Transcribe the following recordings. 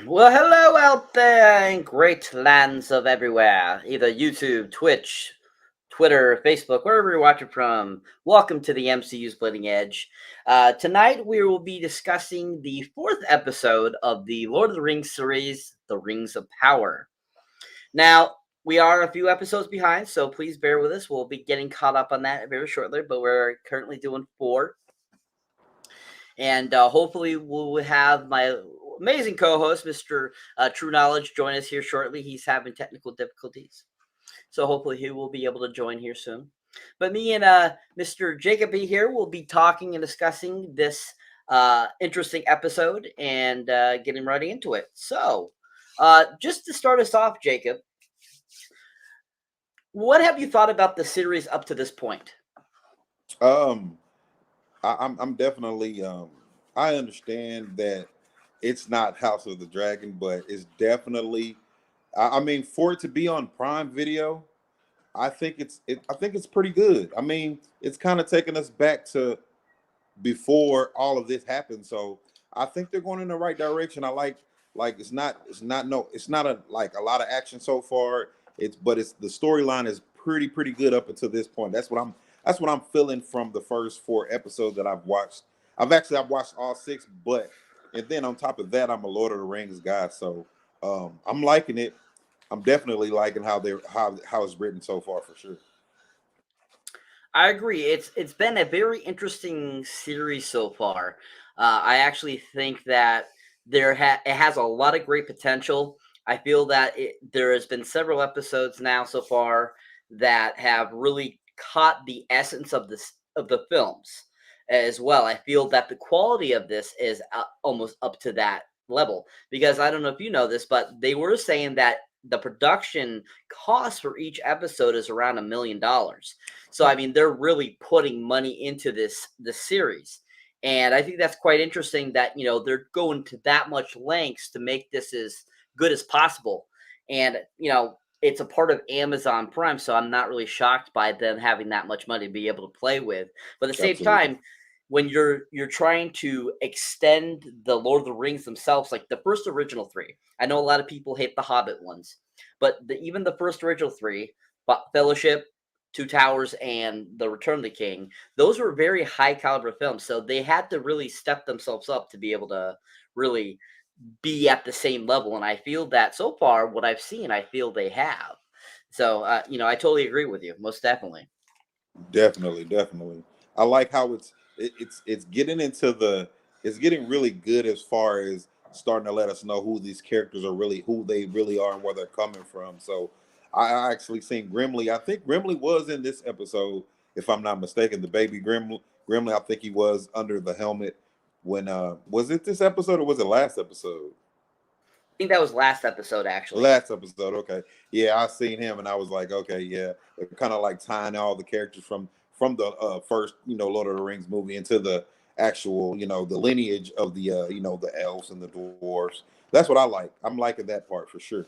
Well, hello out there in great lands of everywhere, either YouTube, Twitch, Twitter, Facebook, wherever you're watching from. Welcome to the MCU's Bleeding Edge. Tonight we will be discussing the fourth episode of the Lord of the Rings series, The Rings of Power. Now, we are a few episodes behind, so please bear with us. We'll be getting caught up on that very shortly, but we're currently doing four. And hopefully we'll have my amazing co-host, Mr. TrueKnowledge, join us here shortly. He's having technical difficulties, so hopefully he will be able to join here soon. But me and Mr. Jacob B here will be talking and discussing this interesting episode and getting right into it. So, just to start us off, Jacob, what have you thought about the series up to this point? Um, I'm definitely I understand that it's not House of the Dragon, but it's definitely I mean for it to be on Prime Video, I think it's pretty good. I mean, it's kind of taking us back to before all of this happened. So I think they're going in the right direction. I like it's not a like a lot of action so far. It's the storyline is pretty good up until this point. That's what I'm feeling from the first four episodes that I've watched. I've watched all six, but and then on top of that, I'm a Lord of the Rings guy. So I'm liking it. I'm definitely liking how it's written so far for sure. I agree. It's been a very interesting series so far. I actually think that it has a lot of great potential. I feel that there has been several episodes now so far that have really caught the essence of the films as well. I feel that the quality of this is almost up to that level because I don't know if you know this, but they were saying that the production cost for each episode is around $1 million. So I mean, they're really putting money into this series, and I think that's quite interesting that they're going to that much lengths to make this as good as possible. And it's a part of Amazon Prime, so I'm not really shocked by them having that much money to be able to play with. But at the same Absolutely. time, when you're trying to extend the Lord of the Rings themselves, like the first original three, I know a lot of people hate the Hobbit ones, but even the first original three, Fellowship, Two Towers, and The Return of the King, those were very high caliber films. So they had to really step themselves up to be able to really be at the same level. And I feel that so far, what I've seen, I feel they have. So, I totally agree with you, most definitely. Definitely. I like how it's getting into it's getting really good as far as starting to let us know who these characters are really who they really are and where they're coming from. So I actually seen Grimly. I think Grimly was in this episode, if I'm not mistaken. The baby Grimly, I think he was under the helmet when was it this episode or was it last episode? I think that was last episode, actually. Last episode, okay. Yeah, I seen him and I was like, okay, yeah. They're kind of like tying all the characters from the first, Lord of the Rings movie into the actual, the lineage of the the elves and the dwarves. That's what I like. I'm liking that part for sure.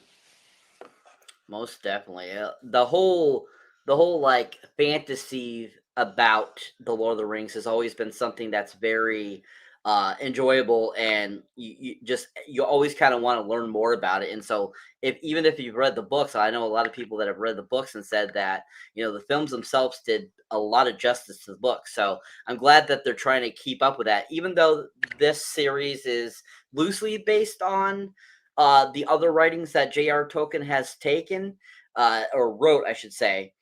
Most definitely. The whole like fantasy about the Lord of the Rings has always been something that's very enjoyable, and you always kind of want to learn more about it. And so even if you've read the books, I know a lot of people that have read the books and said that the films themselves did a lot of justice to the book. So I'm glad that they're trying to keep up with that, even though this series is loosely based on the other writings that J.R. Tolkien has taken or wrote, I should say.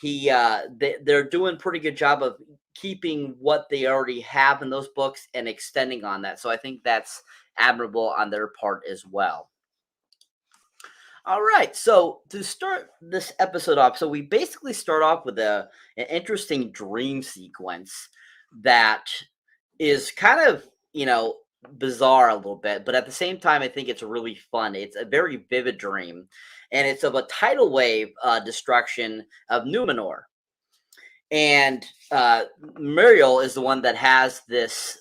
They're doing a pretty good job of keeping what they already have in those books and extending on that. So I think that's admirable on their part as well. All right, so to start this episode off, so we basically start off with an interesting dream sequence that is kind of, bizarre a little bit, but at the same time, I think it's really fun. It's a very vivid dream, and it's of a tidal wave destruction of Numenor. And Muriel is the one that has this,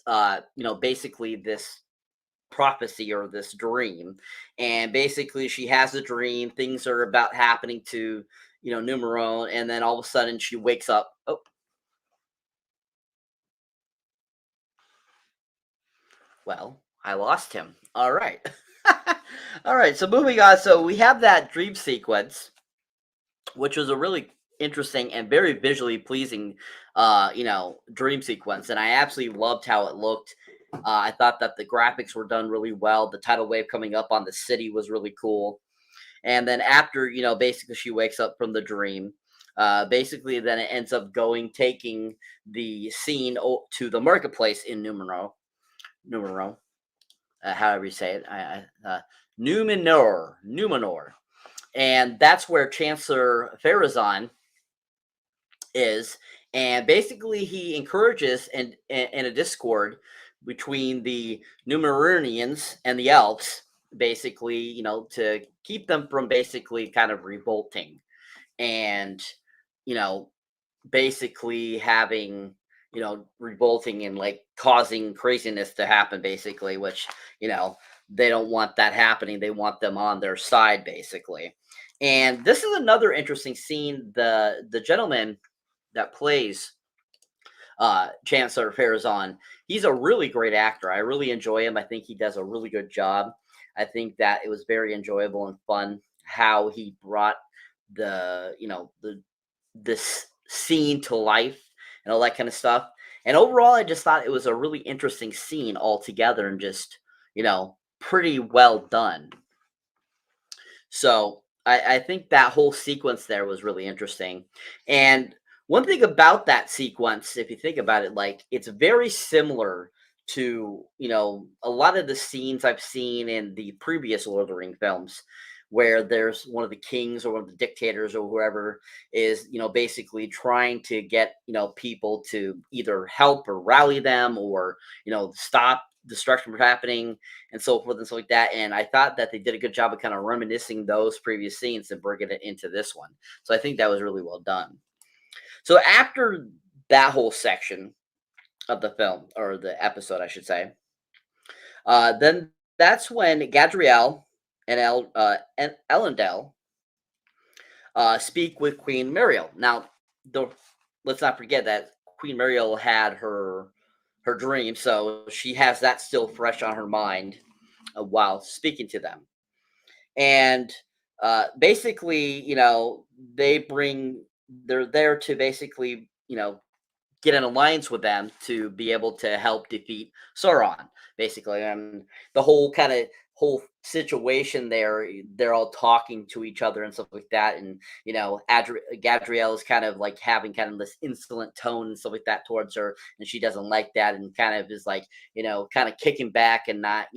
basically this prophecy or this dream. And basically, she has a dream, things are about happening to, Numenor, and then all of a sudden she wakes up. Oh, well, I lost him. All right. All right, so moving on. So we have that dream sequence, which was a really interesting and very visually pleasing, dream sequence, and I absolutely loved how it looked. I thought that the graphics were done really well. The tidal wave coming up on the city was really cool. And then after, basically she wakes up from the dream. Basically, then it ends up taking the scene to the marketplace in Numenor, however you say it. Numenor, and that's where Chancellor Pharazôn is, and basically he encourages and in a discord between the Numenorians and the elves, basically, to keep them from basically kind of revolting and you know basically having revolting and like causing craziness to happen, basically, which they don't want that happening. They want them on their side, basically. And this is another interesting scene. The gentleman that plays Chancellor Pharazôn, he's a really great actor. I really enjoy him. I think he does a really good job. I think that it was very enjoyable and fun how he brought this scene to life and all that kind of stuff. And overall, I just thought it was a really interesting scene altogether and just, pretty well done. So I think that whole sequence there was really interesting. And one thing about that sequence, if you think about it, like it's very similar to, a lot of the scenes I've seen in the previous Lord of the Ring films, where there's one of the kings or one of the dictators or whoever is, basically trying to get, people to either help or rally them or, stop destruction from happening and so forth and so like that. And I thought that they did a good job of kind of reminiscing those previous scenes and bringing it into this one. So I think that was really well done. So after that whole section of the film, or the episode, I should say, then that's when Gadriel and Elendel speak with Queen Muriel. Now, let's not forget that Queen Muriel had her dream, so she has that still fresh on her mind while speaking to them. And basically, they're there to basically, get an alliance with them to be able to help defeat Sauron, basically. And the whole situation there, they're all talking to each other and stuff like that. And Gadriel is kind of like having kind of this insolent tone and stuff like that towards her, and she doesn't like that, and kind of is like kind of kicking back and not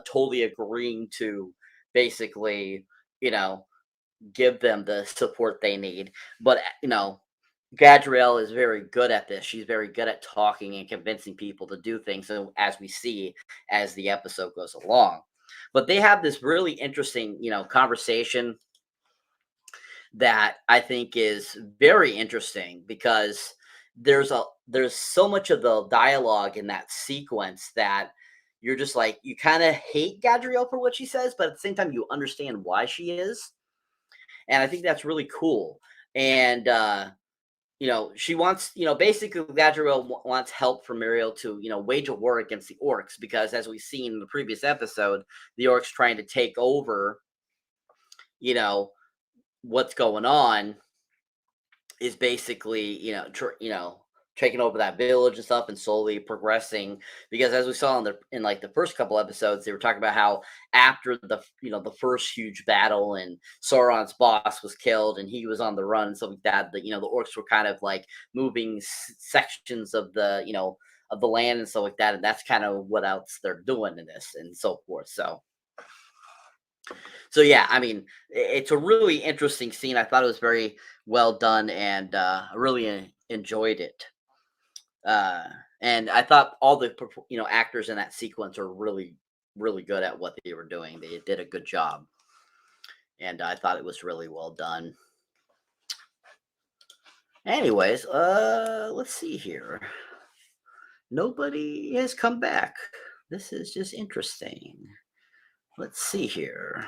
totally agreeing to basically give them the support they need. But Gadriel is very good at this. She's very good at talking and convincing people to do things, so as we see as the episode goes along. But they have this really interesting, conversation that I think is very interesting because there's so much of the dialogue in that sequence that you're just like, you kind of hate Gadriel for what she says, but at the same time you understand why she is. And I think that's really cool. And she wants, basically Galadriel wants help from Muriel to, wage a war against the orcs, because as we've seen in the previous episode, the orcs trying to take over, what's going on is basically, taking over that village and stuff and slowly progressing. Because as we saw in like the first couple episodes, they were talking about how after the first huge battle and Sauron's boss was killed and he was on the run and stuff like that, the orcs were kind of like moving sections of the land and stuff like that, and that's kind of what else they're doing in this and so forth. So yeah, I mean, it's a really interesting scene. I thought it was very well done, and I really enjoyed it. And I thought all the actors in that sequence are really really good at what they were doing. They did a good job, and I thought it was really well done. Anyways, let's see here. Nobody has come back. This is just interesting. Let's see here.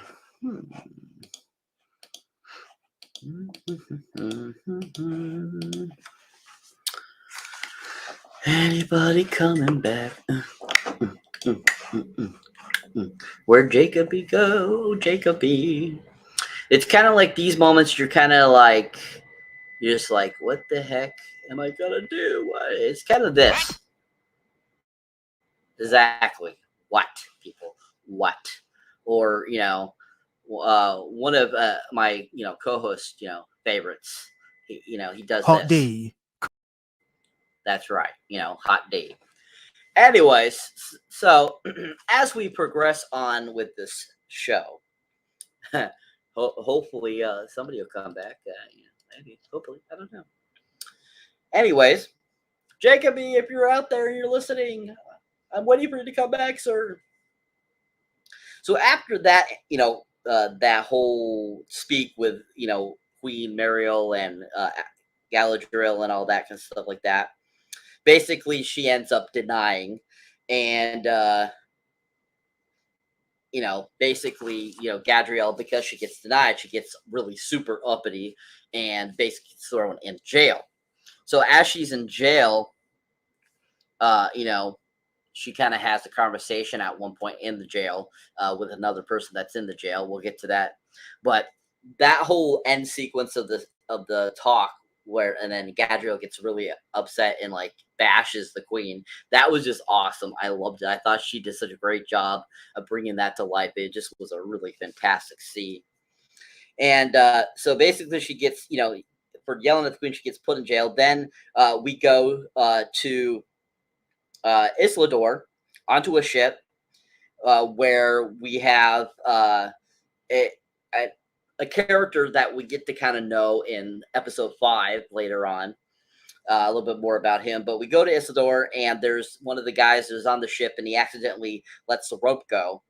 Anybody coming back? Where'd Jacoby go? Jacoby. It's kind of like these moments you're kind of like, you're just like, what the heck am I going to do? What? It's kind of this. Exactly. What, people? What? Or, one of my, co-host, favorites, he does Hot this. D. That's right. Hot D. Anyways, so as we progress on with this show, hopefully somebody will come back. Maybe, hopefully, I don't know. Anyways, Jacoby, if you're out there and you're listening, I'm waiting for you to come back, sir. So after that, that whole speak with, Queen Mariel and Galadriel and all that kind of stuff like that, basically she ends up denying, and basically, Gadriel, because she gets denied, she gets really super uppity and basically thrown in jail. So as she's in jail, she kind of has a conversation at one point in the jail with another person that's in the jail. We'll get to that, but that whole end sequence of the talk, and then Gadriel gets really upset and like bashes the queen. That was just awesome. I loved it. I thought she did such a great job of bringing that to life. It just was a really fantastic scene. And so basically, she gets, for yelling at the queen, she gets put in jail. Then we go to Isildur onto a ship where we have a character that we get to kind of know in episode 5 later on, a little bit more about him. But we go to Isildur, and there's one of the guys who's on the ship, and he accidentally lets the rope go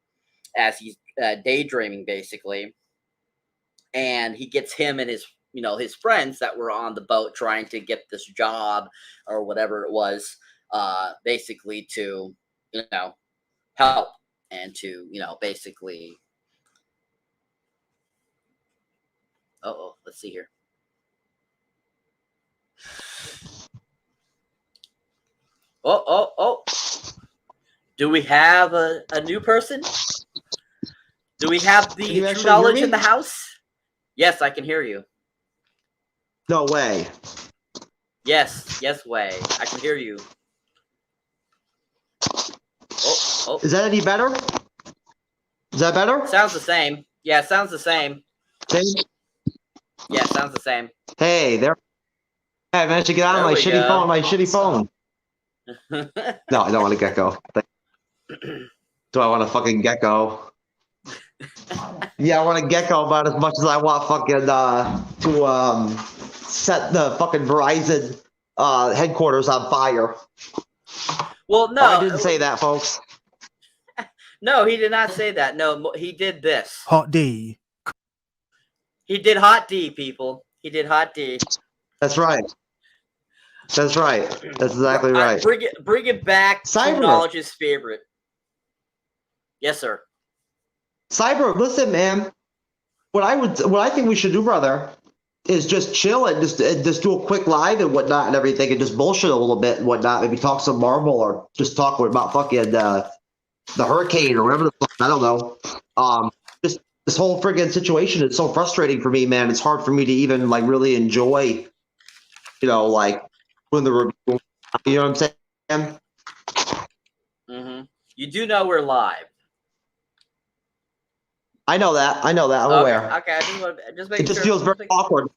as he's daydreaming, basically. And he gets him and his friends that were on the boat trying to get this job or whatever it was, basically to, help and to, basically. Let's see here. Oh. Do we have a new person? Do we have the true knowledge in the house? Yes, I can hear you. No way. Yes, way. I can hear you. Oh. Is that any better? Is that better? Sounds the same. Yeah, sounds the same. Same? Yeah, sounds the same. Hey, there. Hey, I managed to get out of my shitty phone. My shitty phone. No, I don't want a gecko. Do I want a fucking gecko? Yeah, I want a gecko about as much as I want fucking to set the fucking Verizon headquarters on fire. Well, no, I didn't say that, folks. No, he did not say that. No, he did this. Hot D. He did hot D, people. He did hot D. That's right. That's right. That's exactly right. Bring it back. TrueKnowledge's favorite. Yes, sir. Cyber, listen, man. What I think we should do, brother, is just chill and just do a quick live and whatnot and everything, and just bullshit a little bit and whatnot. Maybe talk some Marvel or just talk about fucking the hurricane or whatever the fuck. I don't know. Just this whole friggin' situation is so frustrating for me, man. It's hard for me to even like really enjoy, like when the review. You know what I'm saying? Mm-hmm. You do know we're live. I know that. I'm aware. Okay. It just feels very awkward.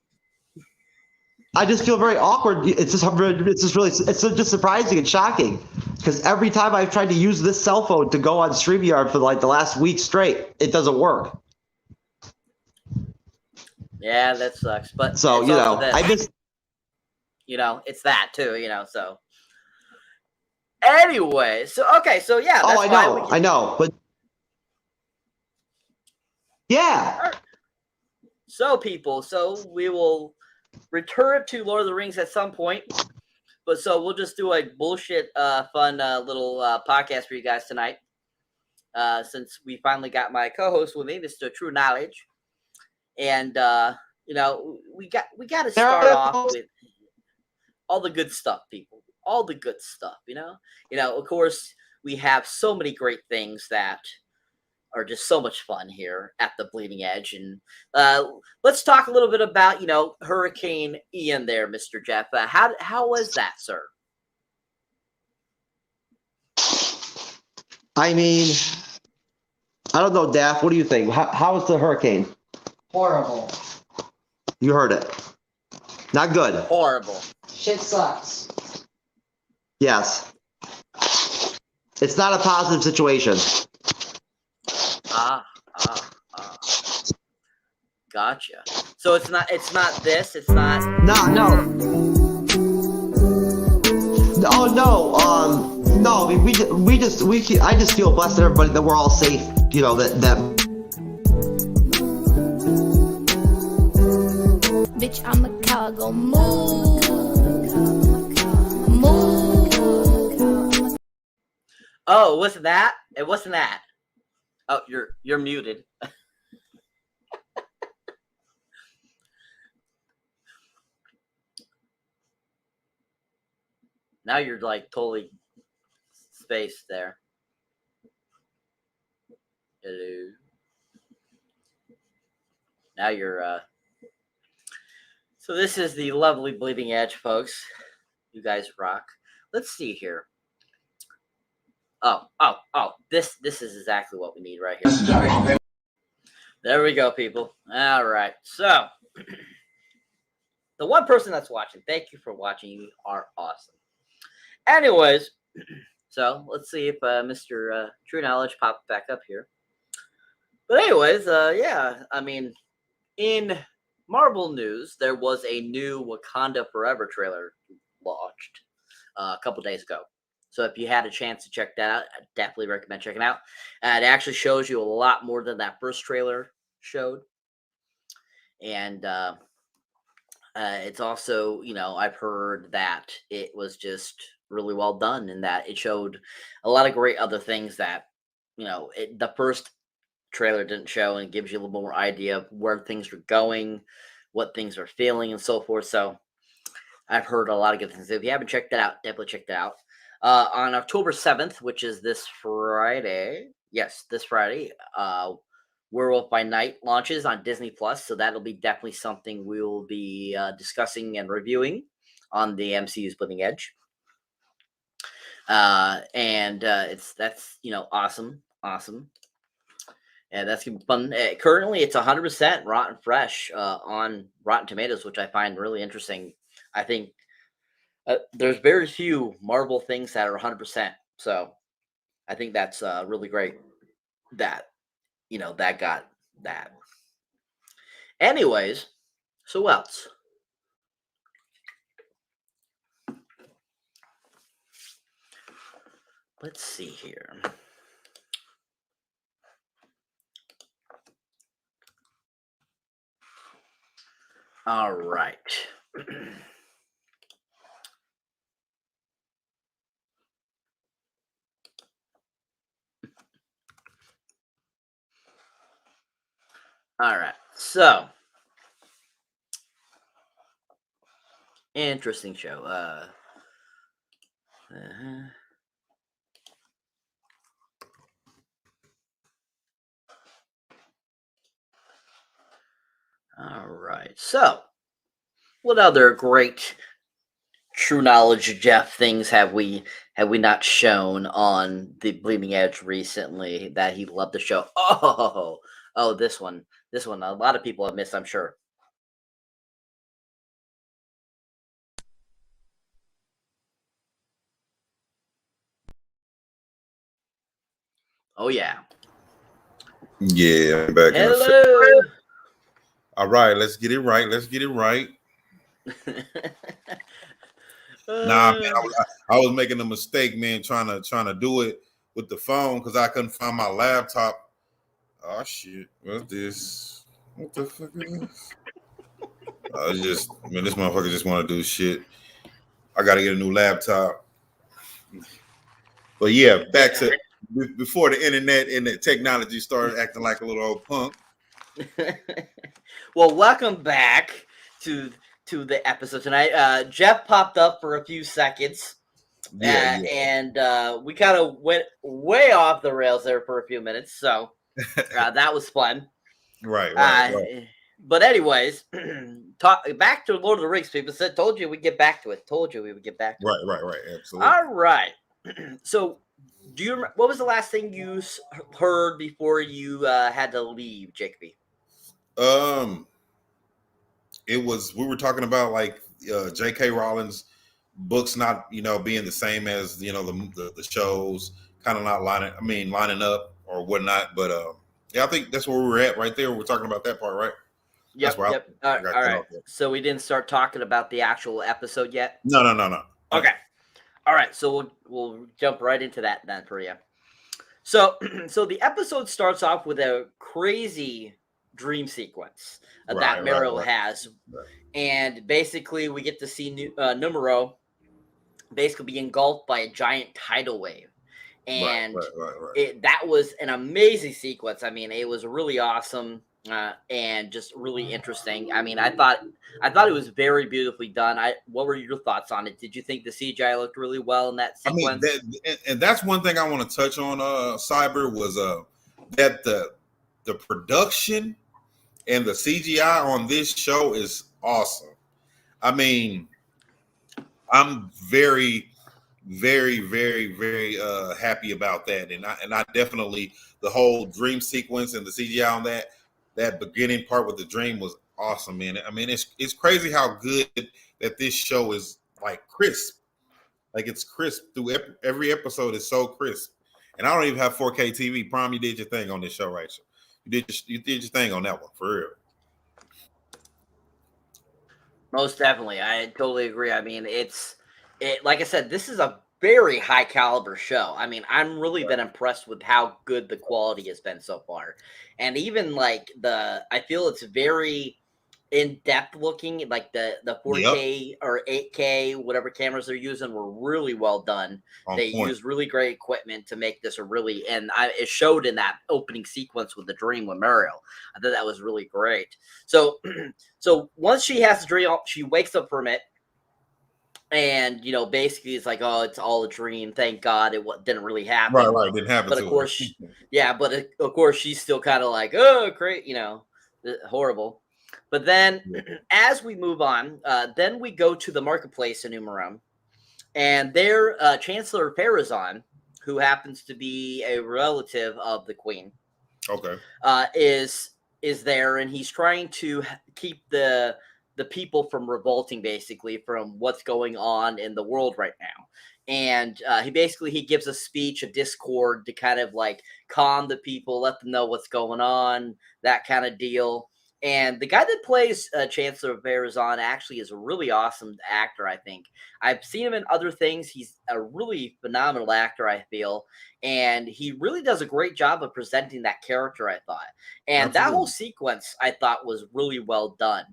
I just feel very awkward. It's just surprising and shocking because every time I've tried to use this cell phone to go on StreamYard for like the last week straight, it doesn't work. Yeah, that sucks. But so I just it's that too. So anyway, so yeah. That's I know, but yeah. Right. So people, we will return to Lord of the Rings at some point, but so we'll just do a bullshit fun little podcast for you guys tonight, since we finally got my co-host with me, Mr. TrueKnowledge, and we got to start off with all the good stuff, people, all the good stuff. Of course we have so many great things that are just so much fun here at the Bleeding Edge. And let's talk a little bit about, Hurricane Ian there, Mr. Jeff. How was that, sir? I mean, I don't know, Daff. What do you think? How was the hurricane? Horrible. You heard it. Not good. Horrible. Shit sucks. Yes. It's not a positive situation. Gotcha. So it's not this. It's not. No. Oh no. No. I just feel blessed that everybody that we're all safe. That. Bitch, I'm a cargo. Move. Oh, it wasn't that? It wasn't that. Oh, you're muted. Now you're like totally spaced there. Hello. Now you're so this is the lovely Bleeding Edge, folks. You guys rock. Let's see here. Oh, this is exactly what we need right here. There we go, people. All right. So the one person that's watching, thank you for watching. You are awesome. Anyways, so let's see if Mr. TrueKnowledge pops back up here. But anyways, yeah, I mean, in Marvel news, there was a new Wakanda Forever trailer launched a couple days ago. So if you had a chance to check that out, I definitely recommend checking it out. It actually shows you a lot more than that first trailer showed. And it's also, I've heard that it was just really well done and that it showed a lot of great other things that, the first trailer didn't show, and it gives you a little more idea of where things are going, what things are feeling, and so forth. So I've heard a lot of good things. If you haven't checked that out, definitely check that out. On October 7th, which is this Friday, this Friday, Werewolf by Night launches on Disney Plus, so that'll be definitely something we will be discussing and reviewing on the MCU's Bleeding Edge. And that's awesome, and that's gonna be fun. Currently, it's 100% rotten fresh on Rotten Tomatoes, which I find really interesting. I think there's very few Marvel things that are 100%, so I think that's really great that that got that. Anyways, so what else? Let's see here. All right. All right. So, interesting show. All right. So, what other great TrueKnowledge Jeff things have we not shown on the Bleeding Edge recently that he loved to show? Oh, this one. A lot of people have missed, I'm sure. Oh yeah. Yeah, I'm back. Hello. All right, let's get it right. Nah, man, I was making a mistake, man, trying to do it with the phone because I couldn't find my laptop. Oh shit, what's this? What the fuck is this? This motherfucker just want to do shit. I gotta get a new laptop. But yeah, back to before the internet and the technology started acting like a little old punk. Well, welcome back to the episode tonight. Jeff popped up for a few seconds. And we kind of went way off the rails there for a few minutes. So That was fun. Right, right. But anyways, back to Lord of the Rings. People said, "Told you we'd get back to it. Told you we would get back to it." Right. Absolutely. All right. So, do you? What was the last thing you heard before you had to leave, Jacoby? It was, we were talking about like J.K. Rowling's books not, being the same as the shows, kind of not lining up or whatnot. But yeah, I think that's where we were at right there. We're talking about that part, right? Yep. I All got right. So we didn't start talking about the actual episode yet. No. Okay. All right. So we'll jump right into that then for you. So the episode starts off with a crazy dream sequence that Merrill has. Right. And basically we get to see Numenor basically be engulfed by a giant tidal wave. And that was an amazing sequence. I mean, it was really awesome and just really interesting. I mean, I thought it was very beautifully done. What were your thoughts on it? Did you think the CGI looked really well in that sequence? I mean, and that's one thing I want to touch on, Cyber, was that the production and the CGI on this show is awesome. I mean, I'm very, very, very, very happy about that, and I definitely, the whole dream sequence and the CGI on that beginning part with the dream was awesome, man. I mean, it's crazy how good that this show is, like, crisp. Like, it's crisp through every episode is so crisp. And I don't even have 4K TV. Prime, you did your thing on this show, right? So you did your thing on that one, for real. Most definitely. I totally agree. I mean, like I said, this is a very high caliber show. I mean, I'm really been impressed with how good the quality has been so far. And even like I feel it's very in-depth looking, like the 4K or 8K, whatever cameras they're using were really well done. They used really great equipment to make this it showed in that opening sequence with the dream with Muriel. I thought that was really great. So once she has the dream, she wakes up from it. And, basically it's like, oh, it's all a dream. Thank God it didn't really happen. Right. It didn't happen. But of course, of course she's still kind of like, oh, great, horrible. But then as we move on, then we go to the marketplace in Numenor. And there, Chancellor Pharazôn, who happens to be a relative of the queen, is there. And he's trying to keep the people from revolting, basically, from what's going on in the world right now. And he gives a speech, a discord to kind of like calm the people, let them know what's going on, that kind of deal. And the guy that plays Chancellor Pharazôn actually is a really awesome actor, I think. I've seen him in other things. He's a really phenomenal actor, I feel. And he really does a great job of presenting that character, I thought. And that whole sequence, I thought, was really well done.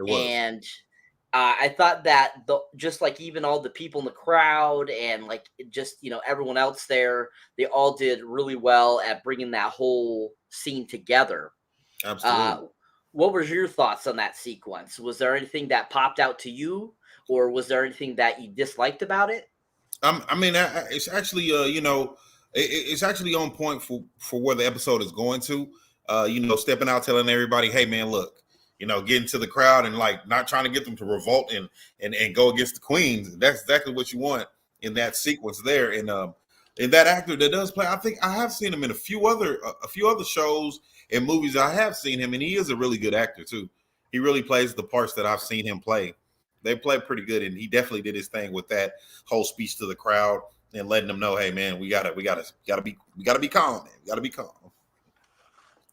And I thought that just like even all the people in the crowd and like just, everyone else there, they all did really well at bringing that whole scene together. Absolutely. What were your thoughts on that sequence? Was there anything that popped out to you, or was there anything that you disliked about it? I mean, it's actually, it's actually on point for where the episode is going to. Stepping out, telling everybody, hey, man, look, getting to the crowd and like not trying to get them to revolt and go against the queens. That's exactly what you want in that sequence there. And that actor that does play, I think I have seen him in a few other shows and movies. I have seen him, and he is a really good actor too. He really plays the parts that I've seen him play. They play pretty good, and he definitely did his thing with that whole speech to the crowd and letting them know, hey man, we gotta be calm, man. We gotta be calm.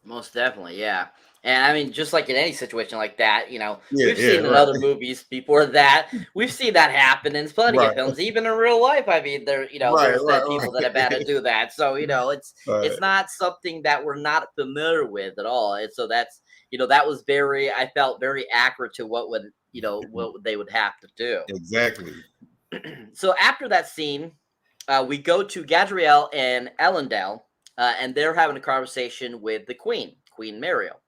Most definitely, yeah. And I mean, just like in any situation like that, we've seen in other movies before that. We've seen that happen in plenty of films, even in real life. I mean, there's people that have had to do that. So, it's not something that we're not familiar with at all. And so that's, that was I felt very accurate to what they would have to do. Exactly. So after that scene, we go to Galadriel and Elrond, and they're having a conversation with the Queen Muriel.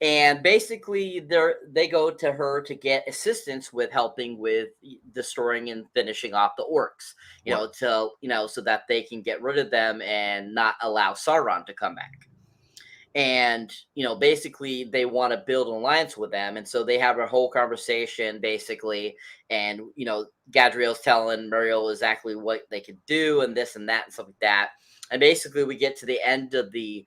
And basically, they go to her to get assistance with helping with destroying and finishing off the orcs, so that they can get rid of them and not allow Sauron to come back. and basically they want to build an alliance with them, and so they have a whole conversation basically, and Gadriel's telling Muriel exactly what they could do and this and that and stuff like that, and basically we get to the end of the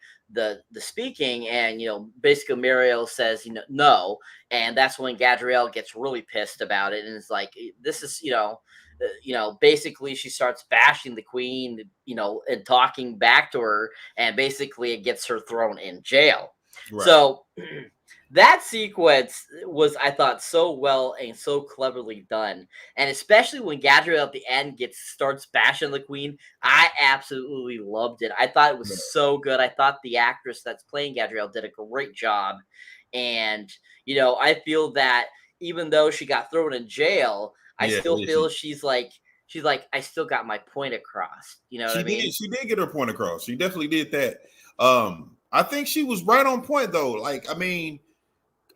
speaking, and basically Muriel says no, and that's when Gadriel gets really pissed about it, and it's like, this is basically she starts bashing the queen, and talking back to her, and basically it gets her thrown in jail. Right. So that sequence was, I thought, so well and so cleverly done, and especially when Gadriel at the end starts bashing the queen, I absolutely loved it. I thought it was so good. I thought the actress that's playing Gadriel did a great job, and I feel that even though she got thrown in jail, I still feel she's like, I still got my point across. You know what I mean? She did get her point across. She definitely did that. I think she was right on point though. Like, I mean,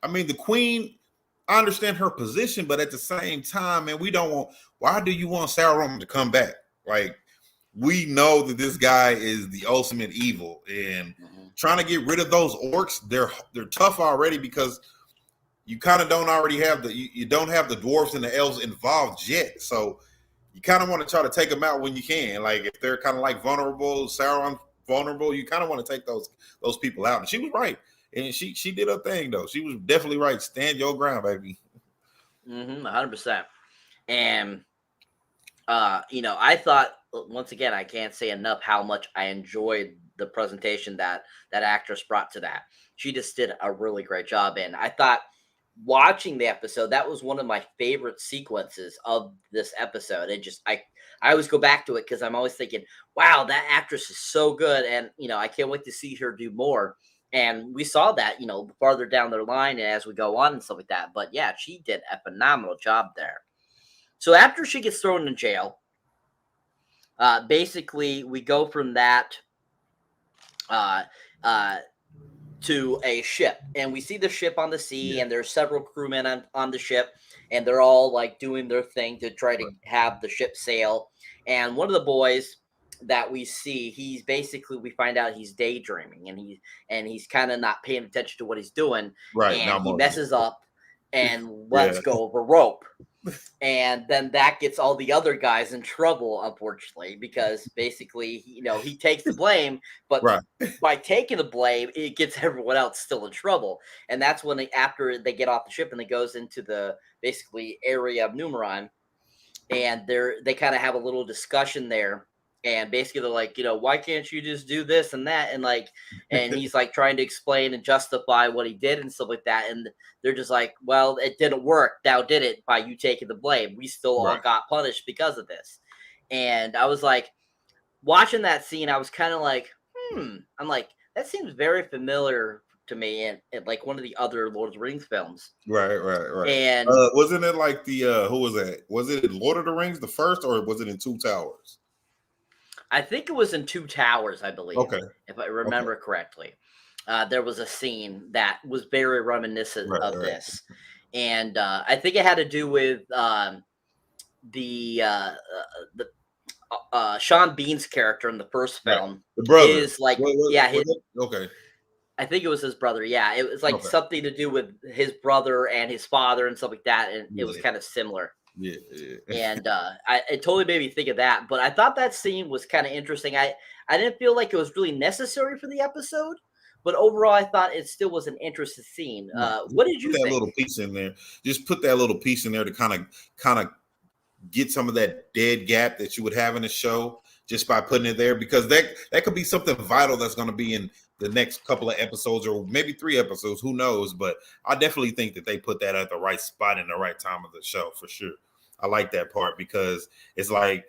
the queen, I understand her position, but at the same time, man, why do you want Sauron to come back? Like, we know that this guy is the ultimate evil, and trying to get rid of those orcs, they're tough already, because you kind of don't already have you don't have the dwarves and the elves involved yet. So you kind of want to try to take them out when you can. Like, if they're kind of like vulnerable, Sauron vulnerable, you kind of want to take those people out. And she was right. And she did her thing, though. She was definitely right. Stand your ground, baby. 100%. And, I thought, once again, I can't say enough how much I enjoyed the presentation that actress brought to that. She just did a really great job. And I thought, watching the episode, that was one of my favorite sequences of this episode. It just, I always go back to it because I'm always thinking, wow, that actress is so good. And, I can't wait to see her do more. And we saw that, farther down the line and as we go on and stuff like that. But yeah, she did a phenomenal job there. So after she gets thrown in jail, basically we go from that to a ship, and we see the ship on the sea, and there's several crewmen on the ship, and they're all like doing their thing to try to have the ship sail. And one of the boys that we see, we find out he's daydreaming, and he's kind of not paying attention to what he's doing, and he messes up and lets go of a rope. And then that gets all the other guys in trouble, unfortunately, because basically, he takes the blame, but by taking the blame, it gets everyone else still in trouble. And that's when after they get off the ship and it goes into the basically area of Numenor, and they kind of have a little discussion there. And basically they're like, why can't you just do this and that? And and he's like trying to explain and justify what he did and stuff like that. And they're just like, well, it didn't work. Thou did it by you taking the blame. We still all got punished because of this. And I was like, watching that scene, I was kind of like, I'm like, that seems very familiar to me in like one of the other Lord of the Rings films. Right. And wasn't it like who was that? Was it Lord of the Rings, the first, or was it in Two Towers? I think it was in Two Towers, I believe. Okay. If I remember correctly. There was a scene that was very reminiscent of this. And I think it had to do with the Sean Bean's character in the first film. The brother. Is like, okay. I think it was his brother. Yeah, it was like something to do with his brother and his father and stuff like that. And it was kind of similar. Yeah. And it totally made me think of that. But I thought that scene was kind of interesting. I didn't feel like it was really necessary for the episode, but overall, I thought it still was an interesting scene. What did you think? That little piece in there. Just put that little piece in there to kind of get some of that dead gap that you would have in a show just by putting it there, because that could be something vital that's going to be in the next couple of episodes or maybe 3 episodes. Who knows? But I definitely think that they put that at the right spot in the right time of the show for sure. I like that part because it's like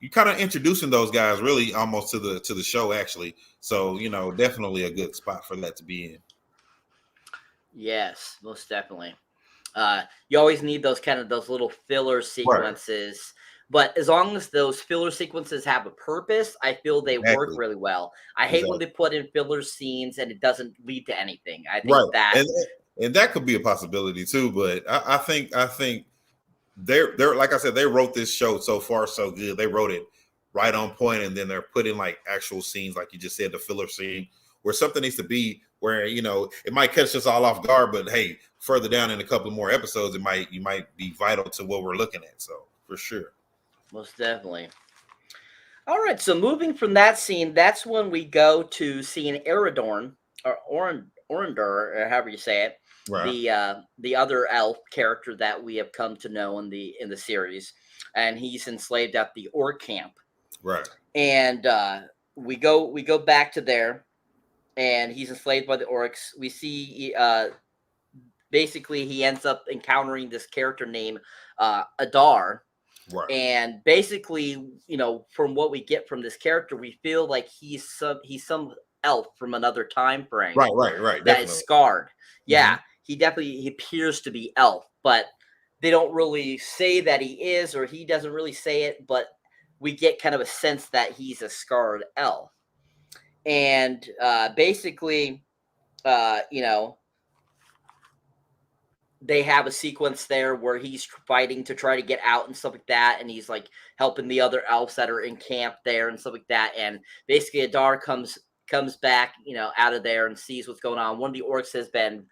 you kind of introducing those guys really almost to the show actually. So, definitely a good spot for that to be in. Yes, most definitely. You always need those little filler sequences, but as long as those filler sequences have a purpose, I feel they work really well. I hate when they put in filler scenes and it doesn't lead to anything. I think that and that could be a possibility too. But I think they're like I said, they wrote this show so far so good. They wrote it right on point, and then they're putting like actual scenes, like you just said, the filler scene where something needs to be where, you know, it might catch us all off guard, but hey, further down in a couple more episodes, you might be vital to what we're looking at. So for sure. Most definitely. All right, so moving from that scene, that's when we go to seeing Arondir, or Arondir, or however you say it, Right. the other elf character that we have come to know in the series, and he's enslaved at the orc camp. Right. And we go back to there, and he's enslaved by the orcs. We see basically he ends up encountering this character named Adar. Right. And basically, you know, from what we get from this character, we feel like he's some elf from another time frame. Right. That Definitely. is scarred. Yeah, he appears to be elf, but they don't really say that he is, or he doesn't really say it, but we get kind of a sense that he's a scarred elf. And basically, you know, they have a sequence there where he's fighting to try to get out and stuff like that, and he's like helping the other elves that are in camp there and stuff like that. And basically Adar comes back, you know, out of there and sees what's going on. One of the orcs has been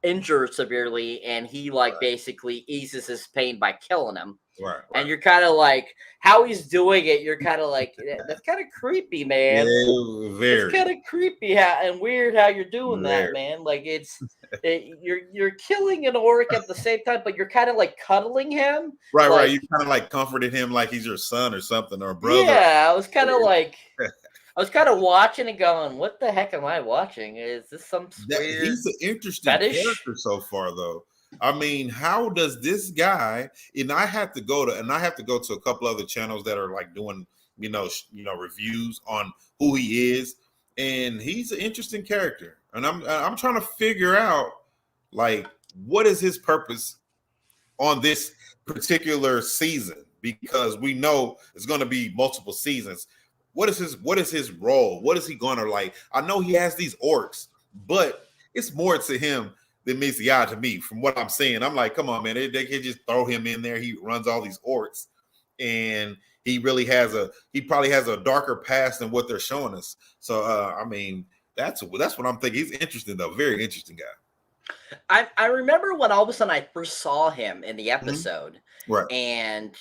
injured severely, and he like basically eases his pain by killing him. Right. And you're kind of like, how he's doing it, you're kind of like, that's kind of creepy, man. Yeah, very. It's kind of creepy and weird how you're doing that, man. Like you're killing an orc at the same time, but you're kind of like cuddling him. Right, like, right. You kind of like comforted him like he's your son or something, or brother. Yeah, I was kind of like, I was kind of watching and going, what the heck am I watching? Is this some weird He's an interesting character so far, though. I mean, how does this guy? And I have to go to a couple other channels that are like doing, you know, reviews on who he is, and he's an interesting character. And I'm trying to figure out like what is his purpose on this particular season, because we know it's going to be multiple seasons. What is his role? What is he going to like? I know he has these orcs, but it's more to him than meets the eye to me. From what I'm saying, I'm like, come on, man, they can just throw him in there. He runs all these orcs, and he probably has a darker past than what they're showing us. So, I mean, that's what I'm thinking. He's interesting though, very interesting guy. I remember when all of a sudden I first saw him in the episode, right? And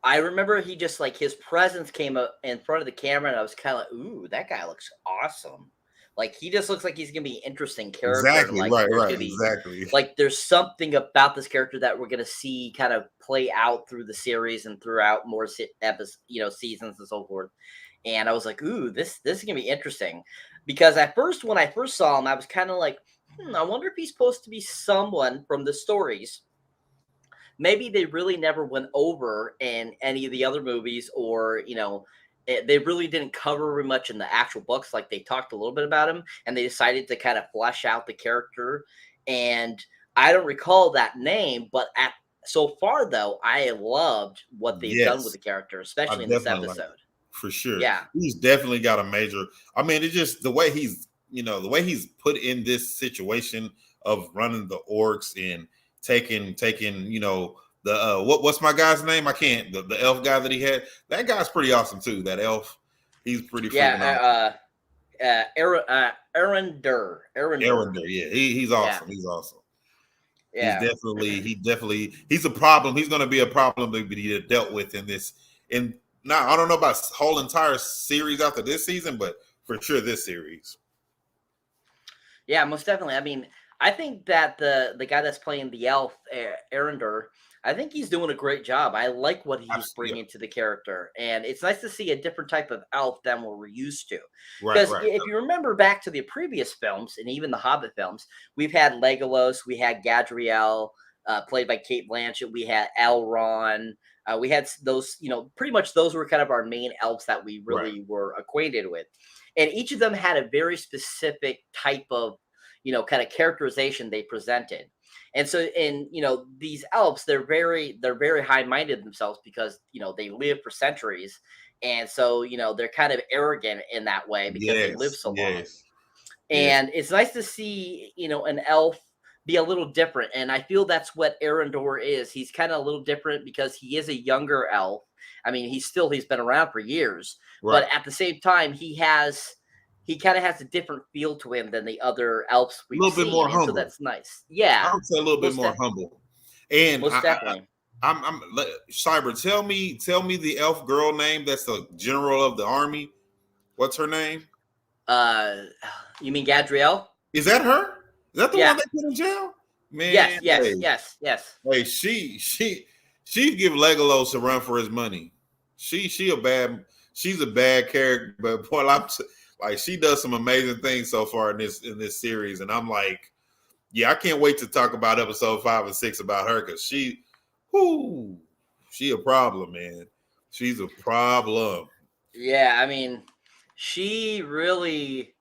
I remember he just like his presence came up in front of the camera, and I was kind of like, ooh, that guy looks awesome. Like he just looks like he's gonna be an interesting character. Exactly, like, right, exactly. Like there's something about this character that we're gonna see kind of play out through the series and throughout more seasons and so forth. And I was like, ooh, this is gonna be interesting, because at first when I first saw him, I was kind of like, I wonder if he's supposed to be someone from the stories. Maybe they really never went over in any of the other movies, or they really didn't cover very much in the actual books. Like they talked a little bit about him, and they decided to kind of flesh out the character. And I don't recall that name, but so far though, I loved what they've done with the character, especially in this episode. For sure, yeah, he's definitely got a major. I mean, it's just the way he's put in this situation of running the orcs and taking the what's my guy's name? I can't. The elf guy that he had. That guy's pretty awesome too. That elf, he's pretty freaking awesome. Arondir. Yeah, he's awesome. Yeah. He's awesome. Yeah, he's a problem. He's going to be a problem to be dealt with in this. And now I don't know about whole entire series after this season, but for sure this series. Yeah, most definitely. I mean, I think that the guy that's playing the elf, Arondir, I think he's doing a great job. I like what he's bringing to the character, and it's nice to see a different type of elf than what we're used to. Because if you remember back to the previous films, and even the Hobbit films, we've had Legolas, we had Galadriel, played by Cate Blanchett, we had Elrond, we had those, pretty much those were kind of our main elves that we really were acquainted with. And each of them had a very specific type of, kind of characterization they presented. And so, these elves, they're very high-minded themselves, because, they live for centuries. And so, they're kind of arrogant in that way because they live so long. And it's nice to see, an elf be a little different. And I feel that's what Arondir is. He's kind of a little different because he is a younger elf. I mean, he's been around for years, but at the same time, he has he kind of has a different feel to him than the other elves A we've little bit seen, more and humble. so that's nice. Yeah, I would say a little bit most more def- humble. And most definitely. I'm Cyber. Tell me the elf girl name. That's the general of the army. What's her name? You mean Gadriel? Is that her? Is that the Yeah. one they put in jail? Man, Yes. hey, she give Legolas a run for his money. She's a bad character, but boy, like she does some amazing things so far in this series, and I'm like, yeah, I can't wait to talk about episode 5 and 6 about her because she a problem, man. She's a problem. Yeah, I mean, she really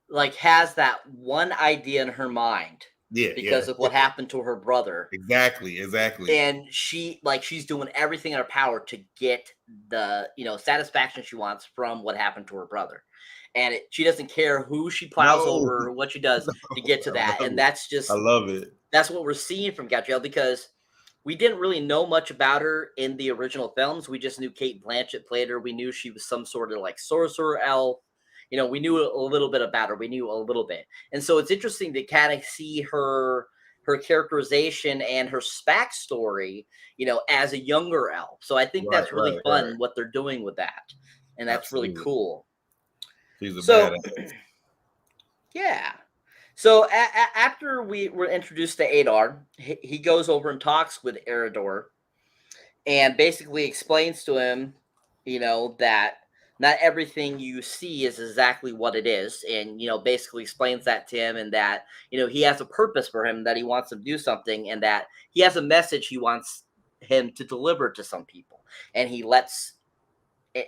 like has that one idea in her mind. Yeah, because of what happened to her brother. Exactly. And she's doing everything in her power to get the satisfaction she wants from what happened to her brother. And she doesn't care who she plows over or what she does to get to that. And that's just I love it. That's what we're seeing from Galadriel, because we didn't really know much about her in the original films. We just knew Cate Blanchett played her. We knew she was some sort of like sorcerer elf. We knew a little bit about her. We knew a little bit. And so it's interesting to kind of see her characterization and her backstory, as a younger elf. So I think that's really fun what they're doing with that. And that's really cool. She's a badass. Yeah. So after we were introduced to Adar, he goes over and talks with Arondir and basically explains to him, that not everything you see is exactly what it is. And, basically explains that to him, and that, he has a purpose for him, that he wants him to do something, and that he has a message he wants him to deliver to some people. And he lets his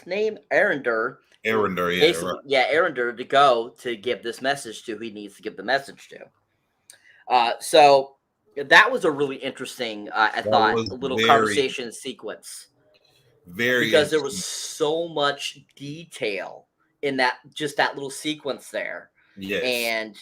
name, Arondir, Arondir, to go to give this message to who he needs to give the message to. So that was a really interesting, I thought, little conversation sequence. Because there was so much detail in that little sequence there. Yes. And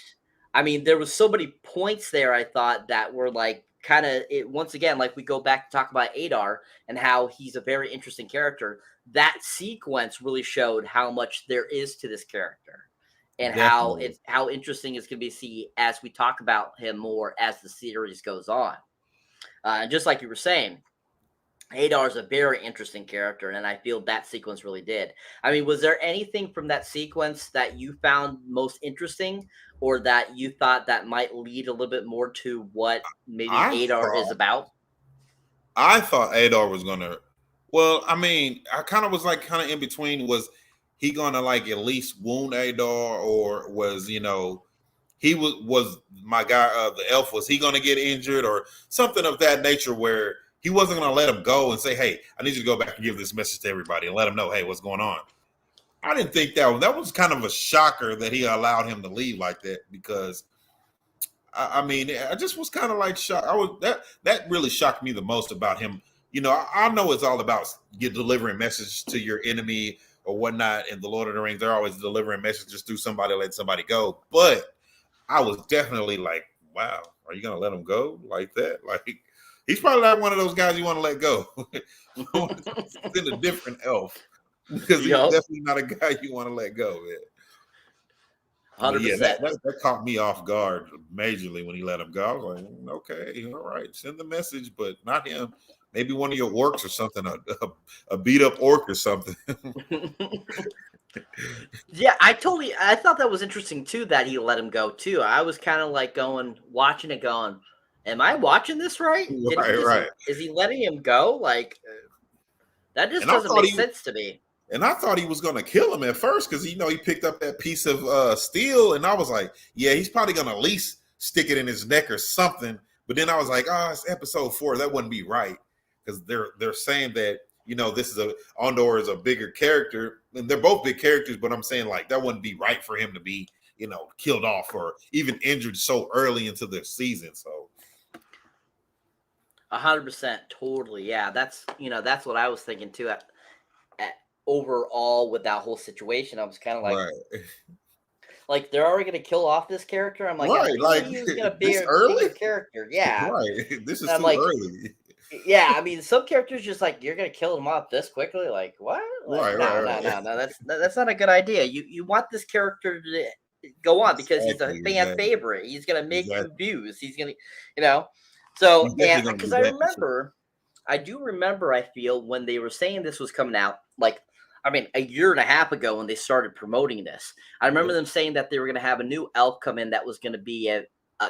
I mean, there was so many points there, I thought, that were like kind of it once again, like we go back to talk about Adar and how he's a very interesting character. That sequence really showed how much there is to this character, and how interesting it's going to be to see as we talk about him more as the series goes on. And just like you were saying, Adar is a very interesting character, and I feel that sequence really did. I mean, was there anything from that sequence that you found most interesting, or that you thought that might lead a little bit more to what maybe Adar is about? I thought Adar was gonna. Well, I mean, I kind of was like in between. Was he gonna like at least wound Adar, or was he was my guy? The elf, was he gonna get injured or something of that nature, where he wasn't going to let him go and say, hey, I need you to go back and give this message to everybody and let them know, hey, what's going on. I didn't think that was kind of a shocker that he allowed him to leave like that, because I mean, I just was kind of like shocked. That really shocked me the most about him. I know it's all about delivering messages to your enemy or whatnot. In the Lord of the Rings, they're always delivering messages through somebody, letting somebody go. But I was definitely like, wow, are you going to let him go like that? Like, he's probably not one of those guys you want to let go. He's a different elf, because he's definitely not a guy you want to let go, man. 100%. Yeah, that caught me off guard majorly when he let him go. I was like, okay, all right, send the message, but not him. Maybe one of your orcs or something, a beat up orc or something. Yeah, I thought that was interesting too, that he let him go too. I was kind of like watching it going, am I watching this right? Is he letting him go? Like, that just doesn't make sense to me. And I thought he was going to kill him at first, because he picked up that piece of steel, and I was like, yeah, he's probably going to at least stick it in his neck or something. But then I was like, it's episode 4. That wouldn't be right, because they're saying that this is Arondir is a bigger character, and they're both big characters. But I'm saying, like, that wouldn't be right for him to be killed off or even injured so early into the season. So 100%, totally, yeah. That's what I was thinking too. At overall, with that whole situation, I was kind of like, like, they're already going to kill off this character. I'm like, like he's going to be a bigger character, yeah. Right, this is too early. Yeah, I mean, some characters just like you're gonna kill them off this quickly. Like what? Like, Right, no, right, no, right. no, no. That's not a good idea. You want this character to go on because he's a Exactly, fan exactly, favorite. He's gonna make you exactly. views. He's gonna, you know. So He's and definitely gonna because do that for sure. I do remember. I feel when they were saying this was coming out, like I mean, a year and a half ago when they started promoting this, I remember Yep. them saying that they were gonna have a new elf come in that was gonna be a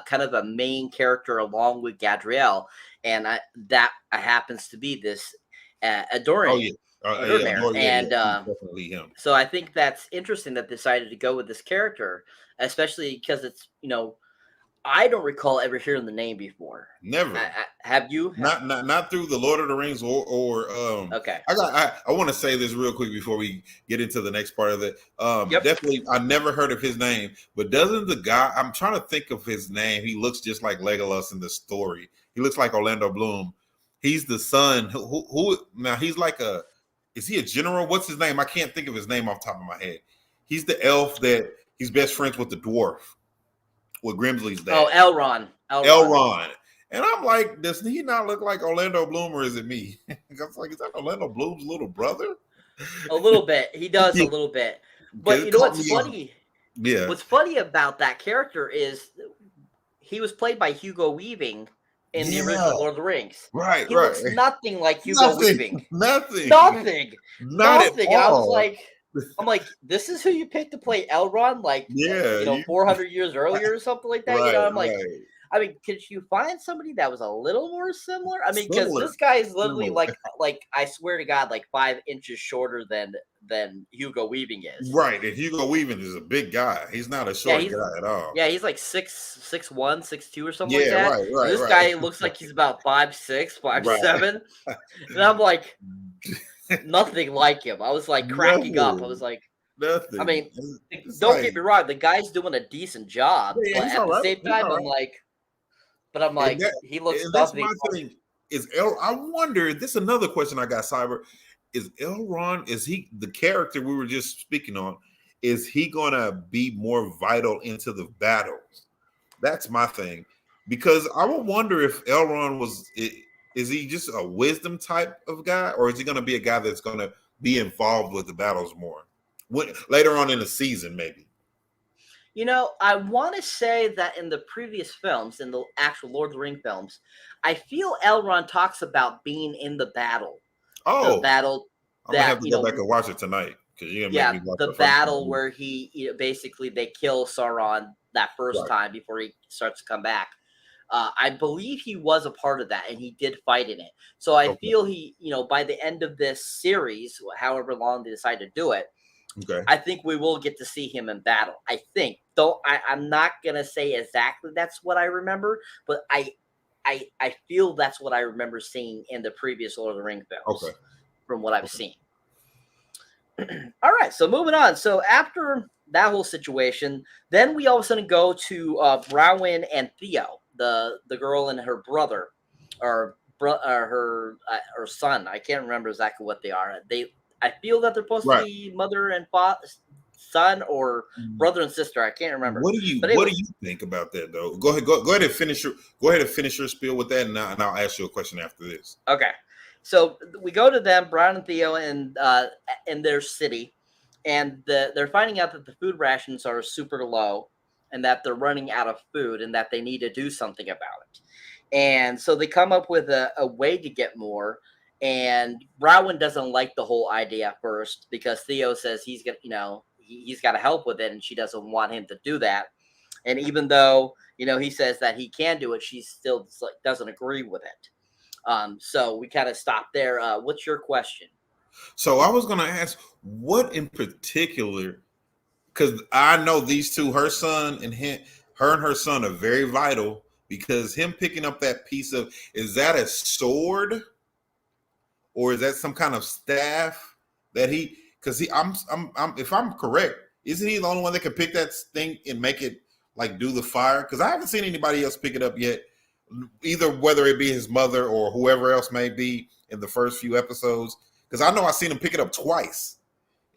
kind of a main character along with Gadriel, and that happens to be this Oh Adorin, yeah, yeah, Adornir, no, yeah, yeah. and He's definitely him. so I think that's interesting that they decided to go with this character, especially because it's I don't recall ever hearing the name before. Never. Have you? Not through the Lord of the Rings or Okay. I want to say this real quick before we get into the next part of it. Yep. Definitely I never heard of his name, but doesn't the guy, I'm trying to think of his name. He looks just like Legolas in the story. He looks like Orlando Bloom. He's the son who now he's like is he a general? What's his name? I can't think of his name off the top of my head. He's the elf that he's best friends with the dwarf. With Grimsley's dad. Oh, Elrond. Elrond. And I'm like, does he not look like Orlando Bloom or is it me? I was like, is that Orlando Bloom's little brother? A little bit. He does Yeah. a little bit. But you know what's funny? Yeah. What's funny about that character is he was played by Hugo Weaving in the original Lord of the Rings. Right, He right. looks nothing like Hugo Weaving. Nothing. Nothing. Not at And I was all. like, this is who you picked to play Elrond, like, Yeah, 400 years earlier or something like that. Right, I'm like, right. I mean, could you find somebody that was a little more similar? I mean, because Similar. this guy is literally Similar. like I swear to God, like 5 inches shorter than Hugo Weaving is. Right, and Hugo Weaving is a big guy. He's not a short guy at all. Yeah, he's like 6'1", 6'2", or something like Yeah, that. right. This guy looks like he's about 5'6", 5'7", and I'm like, nothing like him. I was like cracking up. I was like, nothing. I mean, It's don't like- get me wrong, the guy's doing a decent job, Yeah, but he's at the alright. same He's time, alright. I'm like, And he looks and that's nothing. my thing. I wonder, this is another question I got, Cyber. Is Elrond, is he the character we were just speaking on? Is he gonna be more vital into the battles? That's my thing. Because I would wonder if Elrond is he just a wisdom type of guy, or is he gonna be a guy that's gonna be involved with the battles more? Later on in the season, maybe. I want to say that in the previous films, in the actual Lord of the Ring films, I feel Elrond talks about being in the battle. Oh, the battle I'm gonna have to go back and watch it tonight because you're gonna make me watch the first battle one. where he basically they kill Sauron that first time before he starts to come back. I believe he was a part of that and he did fight in it. So I feel he, by the end of this series, however long they decide to do it, okay, I think we will get to see him in battle. I think, though I'm not gonna say exactly that's what I remember, but I feel that's what I remember seeing in the previous Lord of the Rings films. Okay. From what I've seen. All right, so moving on. So after that whole situation, then we all of a sudden go to Browin and Theo, the girl and her brother, or her son. I can't remember exactly what they are. I feel that they're supposed to be mother and son, or brother and sister. I can't remember. What do you think about that though? Go ahead and finish your spiel with that, and I'll ask you a question after this. Okay. So we go to them, Brown and Theo, in their city, and they're finding out that the food rations are super low, and that they're running out of food, and that they need to do something about it. And so they come up with a way to get more. And Rowan doesn't like the whole idea at first because Theo says he's got to help with it, and she doesn't want him to do that. And even though he says that he can do it, she still doesn't agree with it. So we kind of stop there. What's your question? So I was going to ask, what in particular, because I know these two, her and her son are very vital, because him picking up that piece of, is that a sword or is that some kind of staff that I'm if I'm correct, isn't he the only one that can pick that thing and make it like do the fire? Because I haven't seen anybody else pick it up yet. Either whether it be his mother or whoever else may be in the first few episodes, because I know I seen him pick it up twice,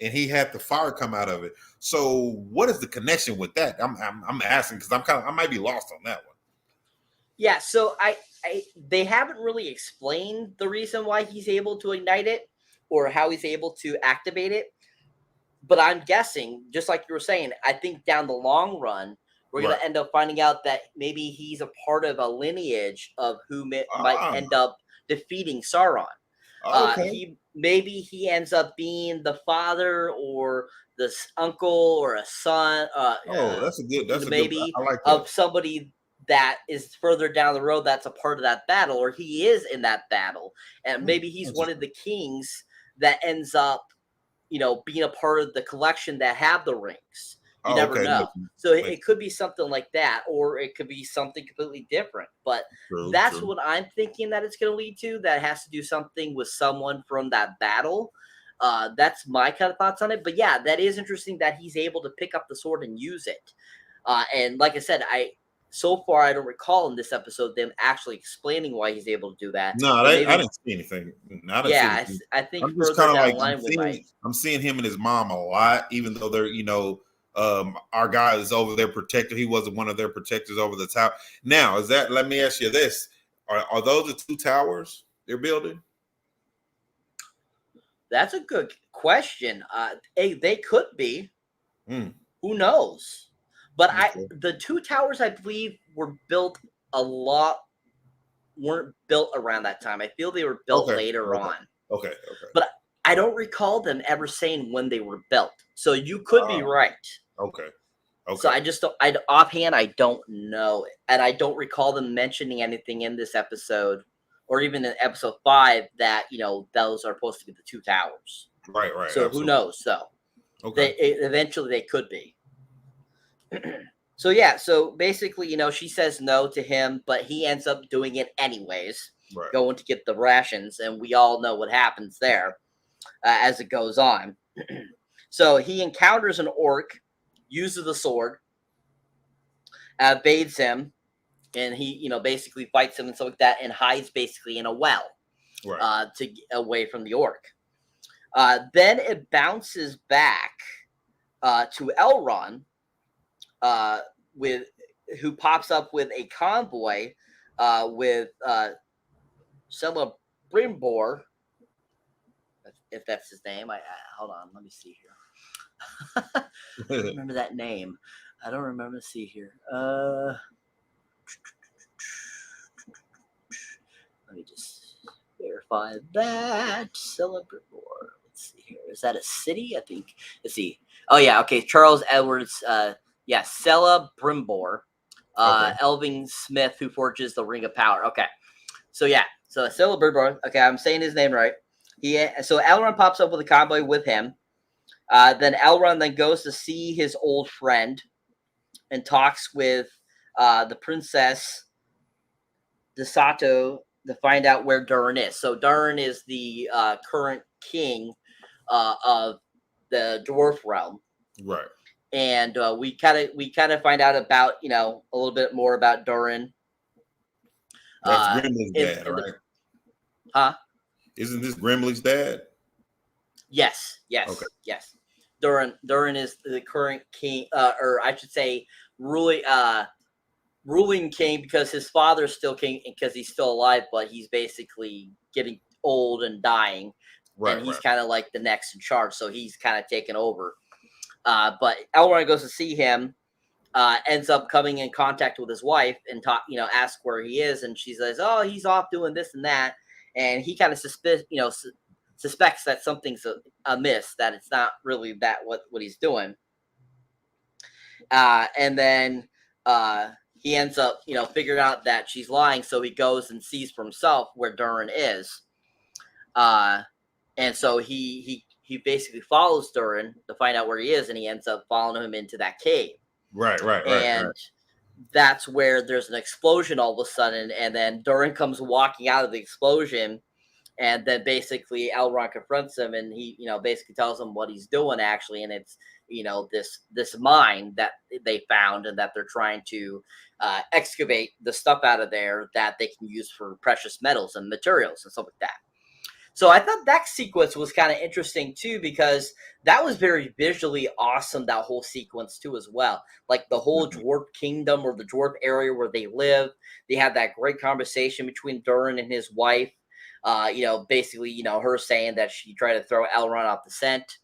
and he had the fire come out of it. So, what is the connection with that? I'm asking because I might be lost on that one. Yeah, so I they haven't really explained the reason why he's able to ignite it or how he's able to activate it. But I'm guessing, just like you were saying, I think down the long run, we're going to end up finding out that maybe he's a part of a lineage of who might end up defeating Sauron. Maybe he ends up being the father or the uncle or a son. That's a good. I like that. Of somebody that is further down the road that's a part of that battle, or he is in that battle, and maybe he's one of the kings that ends up, being a part of the collection that have the rings. You never know. So it could be something like that, or it could be something completely different. But that's what I'm thinking that it's going to lead to. That has to do something with someone from that battle. That's my kind of thoughts on it. But yeah, that is interesting that he's able to pick up the sword and use it. And like I said, so far I don't recall in this episode them actually explaining why he's able to do that. No, I didn't see anything. I think I'm just kind of like I'm seeing him and his mom a lot, even though they're our guy is over their protector. He wasn't one of their protectors over the tower. Now, let me ask you this: Are those the 2 towers they're building? That's a good question. They could be. Who knows? But the 2 towers, I believe, weren't built around that time. I feel they were built later on. Okay. But I don't recall them ever saying when they were built. So you could be right. Okay. So I just don't. Offhand, I don't know it, and I don't recall them mentioning anything in this episode, or even in episode 5, that those are supposed to be the 2 towers. Right. So who knows? So eventually they could be. So basically, she says no to him, but he ends up doing it anyways, going to get the rations, and we all know what happens there as it goes on. So he encounters an orc, uses the sword, evades him, and he, basically fights him and stuff like that, and hides basically in a well to get away from the orc. Then it bounces back to Elrond, who pops up with a convoy with Celebrimbor, if that's his name. Hold on, let me see here. I don't remember that name. I don't remember. See here. Let me just verify that. Celebrimbor. Let's see here. Is that a city? I think. Let's see. Oh yeah. Okay. Charles Edwards. Celebrimbor, Elving Smith, who forges the Ring of Power. Okay, so Celebrimbor. Okay, I'm saying his name right. So Elrond pops up with a convoy with him. Then Elrond then goes to see his old friend and talks with the Princess Desato to find out where Durin is. So Durin is the current king of the dwarf realm. Right. And we kind of find out about a little bit more about Durin. That's Grimly's dad, right? Isn't this Grimly's dad? Yes. Okay. Yes. Durin is the current king, or I should say, ruling king, because his father's still king because he's still alive, but he's basically getting old and dying, and he's kind of like the next in charge, so he's kind of taken over. But Elrond goes to see him, ends up coming in contact with his wife and ask where he is. And she says, oh, he's off doing this and that. And he kind of suspects that something's amiss, that it's not really that what he's doing. And then he ends up, figuring out that she's lying. So he goes and sees for himself where Durin is. And so he basically follows Durin to find out where he is, and he ends up following him into that cave. Right. And that's where there's an explosion all of a sudden, and then Durin comes walking out of the explosion, and then basically Elrond confronts him, and he, basically tells him what he's doing actually, and it's, this mine that they found, and that they're trying to excavate the stuff out of there that they can use for precious metals and materials and stuff like that. So I thought that sequence was kind of interesting too, because that was very visually awesome, that whole sequence too as well. Like the whole dwarf kingdom or the dwarf area where they live. They had that great conversation between Durin and his wife. Basically, her saying that she tried to throw Elrond off the scent.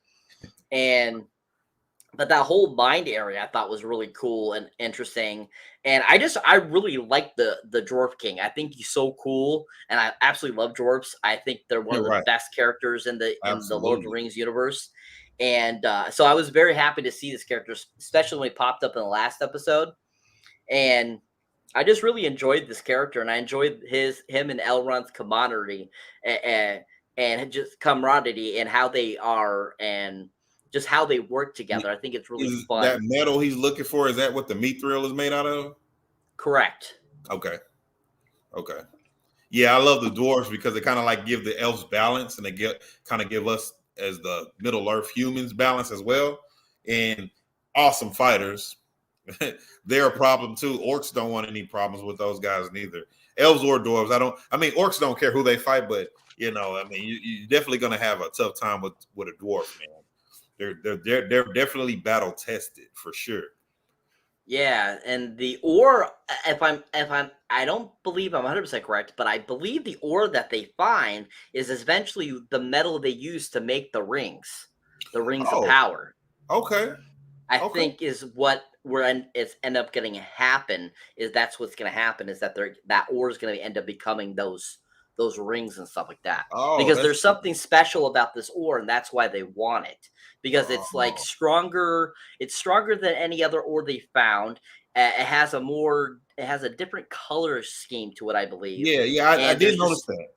But that whole mind area I thought was really cool and interesting. And I really like the Dwarf King. I think he's so cool, and I absolutely love dwarves. I think they're one of the best characters in the Lord of the Rings universe. And so I was very happy to see this character, especially when he popped up in the last episode. And I just really enjoyed this character, and I enjoyed him and Elrond's camaraderie and just camaraderie and how they are and just how they work together. I think it's really fun. That metal he's looking for, is that what the Mithril is made out of? Correct. Okay. Yeah, I love the dwarves because they kind of like give the elves balance, and they kind of give us as the Middle Earth humans balance as well. And awesome fighters. They're a problem too. Orcs don't want any problems with those guys neither. Elves or dwarves, orcs don't care who they fight, but you're definitely gonna have a tough time with a dwarf, man. They're definitely battle tested for sure. Yeah, and the ore, I don't believe I'm 100% correct, but I believe the ore that they find is eventually the metal they use to make the rings of power. Okay. I think is what it's end up getting happen is that's what's going to happen is that that ore is going to end up becoming those rings and stuff like that. Because there's something special about this ore, and that's why they want it. Because it's like stronger. It's stronger than any other ore they found. It has a different color scheme to it, I believe. Yeah, I did notice that.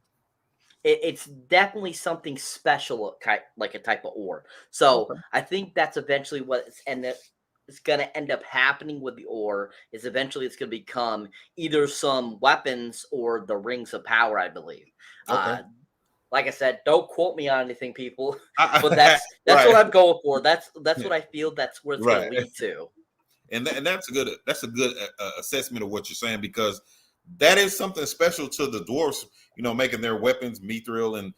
It's definitely something special, like a type of ore. So I think that's eventually what it's going to end up happening with the ore. Is eventually it's going to become either some weapons or the rings of power, I believe. Okay. Like I said, don't quote me on anything, people. But that's what I'm going for. That's what I feel. That's where it's going to lead to. And that's a good assessment of what you're saying, because that is something special to the dwarves, making their weapons mithril and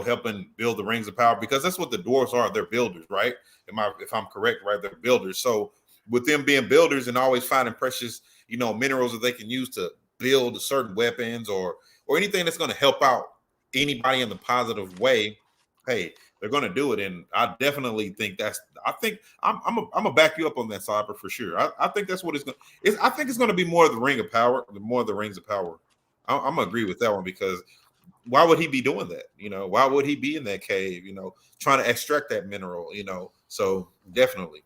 helping build the rings of power, because that's what the dwarves are. They're builders, right? If I'm correct, right? They're builders. So with them being builders and always finding precious, minerals that they can use to build certain weapons or anything that's going to help out anybody in the positive way, hey, they're going to do it. And I definitely think I'm gonna back you up on that, Cyber, for sure. I think that's what it's going to. I think it's going to be more of the ring of power, more of the rings of power. I'm gonna agree with that one, because why would he be doing that? Why would he be in that cave? Trying to extract that mineral. So definitely.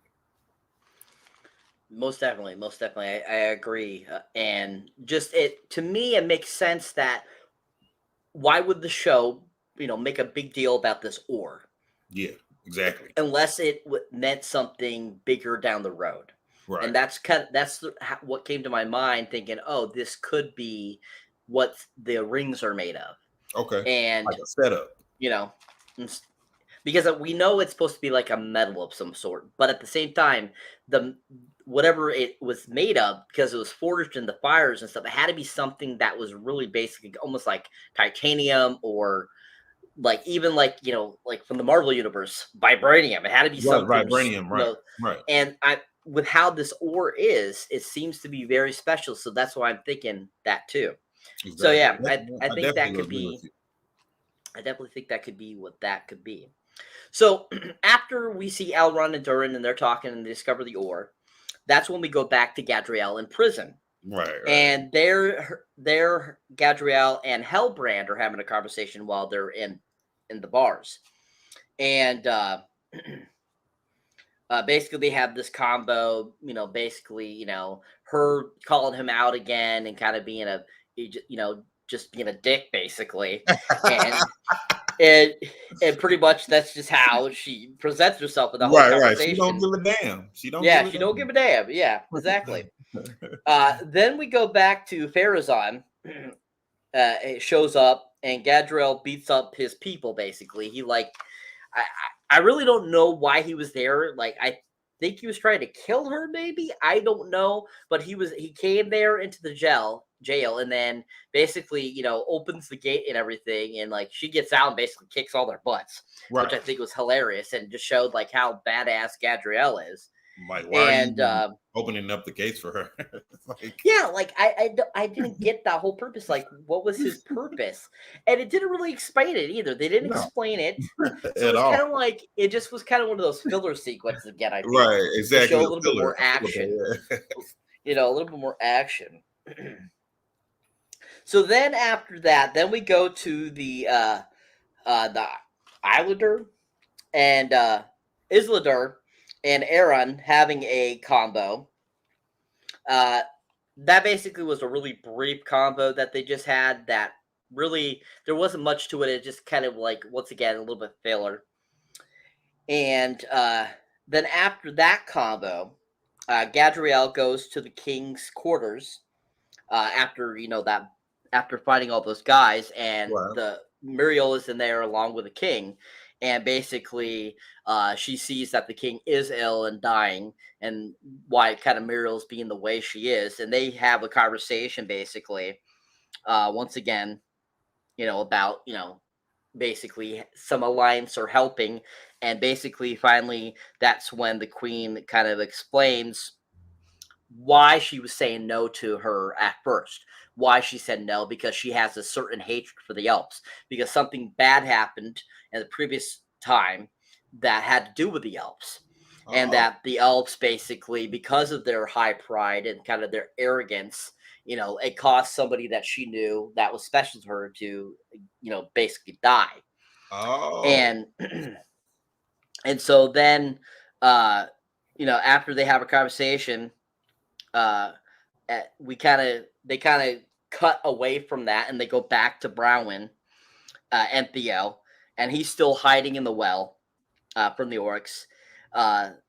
Most definitely, I agree. And just to me, it makes sense that why would the show, make a big deal about this ore? Yeah, exactly. Unless it meant something bigger down the road. Right. And that's what came to my mind, thinking, oh, this could be what the rings are made of. Okay. And like a setup. Because we know it's supposed to be like a metal of some sort, but at the same time, whatever it was made of, because it was forged in the fires and stuff, it had to be something that was really basically almost like titanium, or like even like from the Marvel universe, vibranium. It had to be something vibranium, right. And with how this ore is, it seems to be very special. So that's why I'm thinking that too. Exactly. So yeah, I think that could be. I definitely think that could be what that could be. So after we see Elrond and Durin and they're talking and they discover the ore, that's when we go back to Galadriel in prison. Right. And there Galadriel and Hellbrand are having a conversation while they're in the bars. And basically they have this combo, her calling him out again and kind of being just being a dick, basically. And pretty much that's just how she presents herself in the whole conversation. She don't give a damn. She don't give a damn. Yeah, exactly. Then we go back to Pharazôn. It shows up, and Galadriel beats up his people, basically. I really don't know why he was there. think he was trying to kill her, maybe. I don't know. But he came there into the jail, and then basically, opens the gate and everything, and like she gets out and basically kicks all their butts, Right. which I think was hilarious and just showed like how badass Galadriel is. Like, why And are you opening up the gates for her? Like, yeah, like I didn't get that whole purpose. Like, what was his purpose? And it didn't really explain it either. They didn't No. explain it. So At it's all. kind of like it just was kind of one of those filler sequences again. I feel, Right, exactly. to show a little bit more action. Yeah. A little bit more action. So then after that, then we go to the Isildur and Isildur and Aron having a combo. That basically was a really brief combo that they just had. That really there wasn't much to it. It just kind of like once again a little bit filler. And then after that combo, Galadriel goes to the king's quarters after after fighting all those guys, and Wow. the Muriel is in there along with the king, and basically she sees that the king is ill and dying, and why kind of Muriel's being the way she is, and they have a conversation basically once again, about basically some alliance or helping, and basically finally that's when the queen kind of explains why she was saying no to her at first. Why she said no, because she has a certain hatred for the elves, because something bad happened in the previous time that had to do with the elves. And that the elves basically, because of their high pride and kind of their arrogance, it caused somebody that she knew that was special to her to, basically die. Oh. And and so then, after they have a conversation, they kind of cut away from that, and they go back to Browin and Theo, and he's still hiding in the well from the orcs.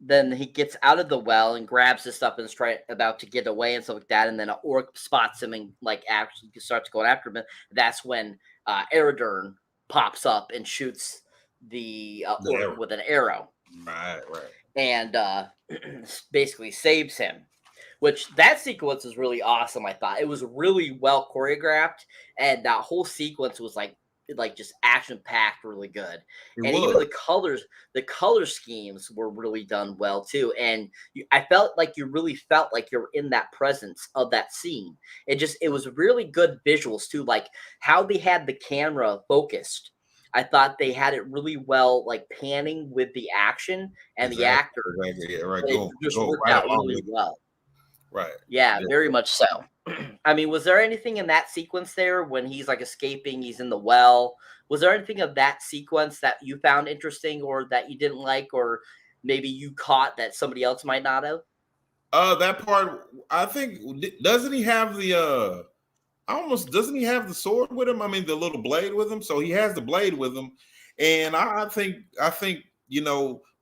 Then he gets out of the well and grabs his stuff and is about to get away and stuff like that. And then an orc spots him and like actually starts going after him. That's when Arondir pops up and shoots the orc with an arrow. Right. And basically saves him. Which that sequence is really awesome. I thought it was really well choreographed, and that whole sequence was like just action packed, really good. Even the color schemes were really done well too. And I felt like you really felt like you're in that presence of that scene. It was really good visuals too, like how they had the camera focused. I thought they had it really well, like panning with the action and the actor. Exactly. Yeah, right. It just worked out really well. Right. Yeah, very much so. I mean, was there anything in that sequence there when he's like escaping, he's in the well? Was there anything of that sequence that you found interesting or that you didn't like, or maybe you caught that somebody else might not have? That part, I think, doesn't he have the doesn't he have the sword with him? I mean, the little blade with him. So he has the blade with him. And I think,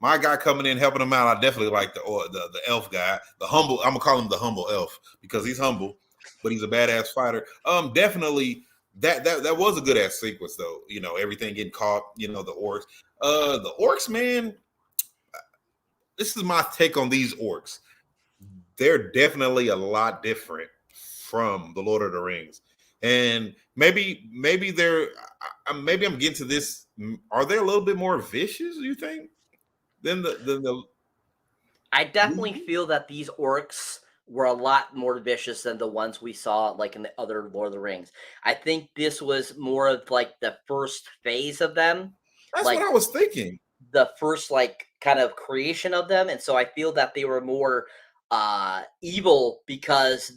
my guy coming in helping him out, I definitely like the elf guy, the humble. I'm gonna call him the humble elf because he's humble, but he's a badass fighter. Definitely that was a good ass sequence though. Everything getting caught. The orcs. The orcs, man. This is my take on these orcs. They're definitely a lot different from the Lord of the Rings, and maybe I'm getting to this. Are they a little bit more vicious? You think? I definitely feel that these orcs were a lot more vicious than the ones we saw like in the other Lord of the Rings. I think this was more of like the first phase of them. That's like, what I was thinking. The first like kind of creation of them, and so I feel that they were more evil because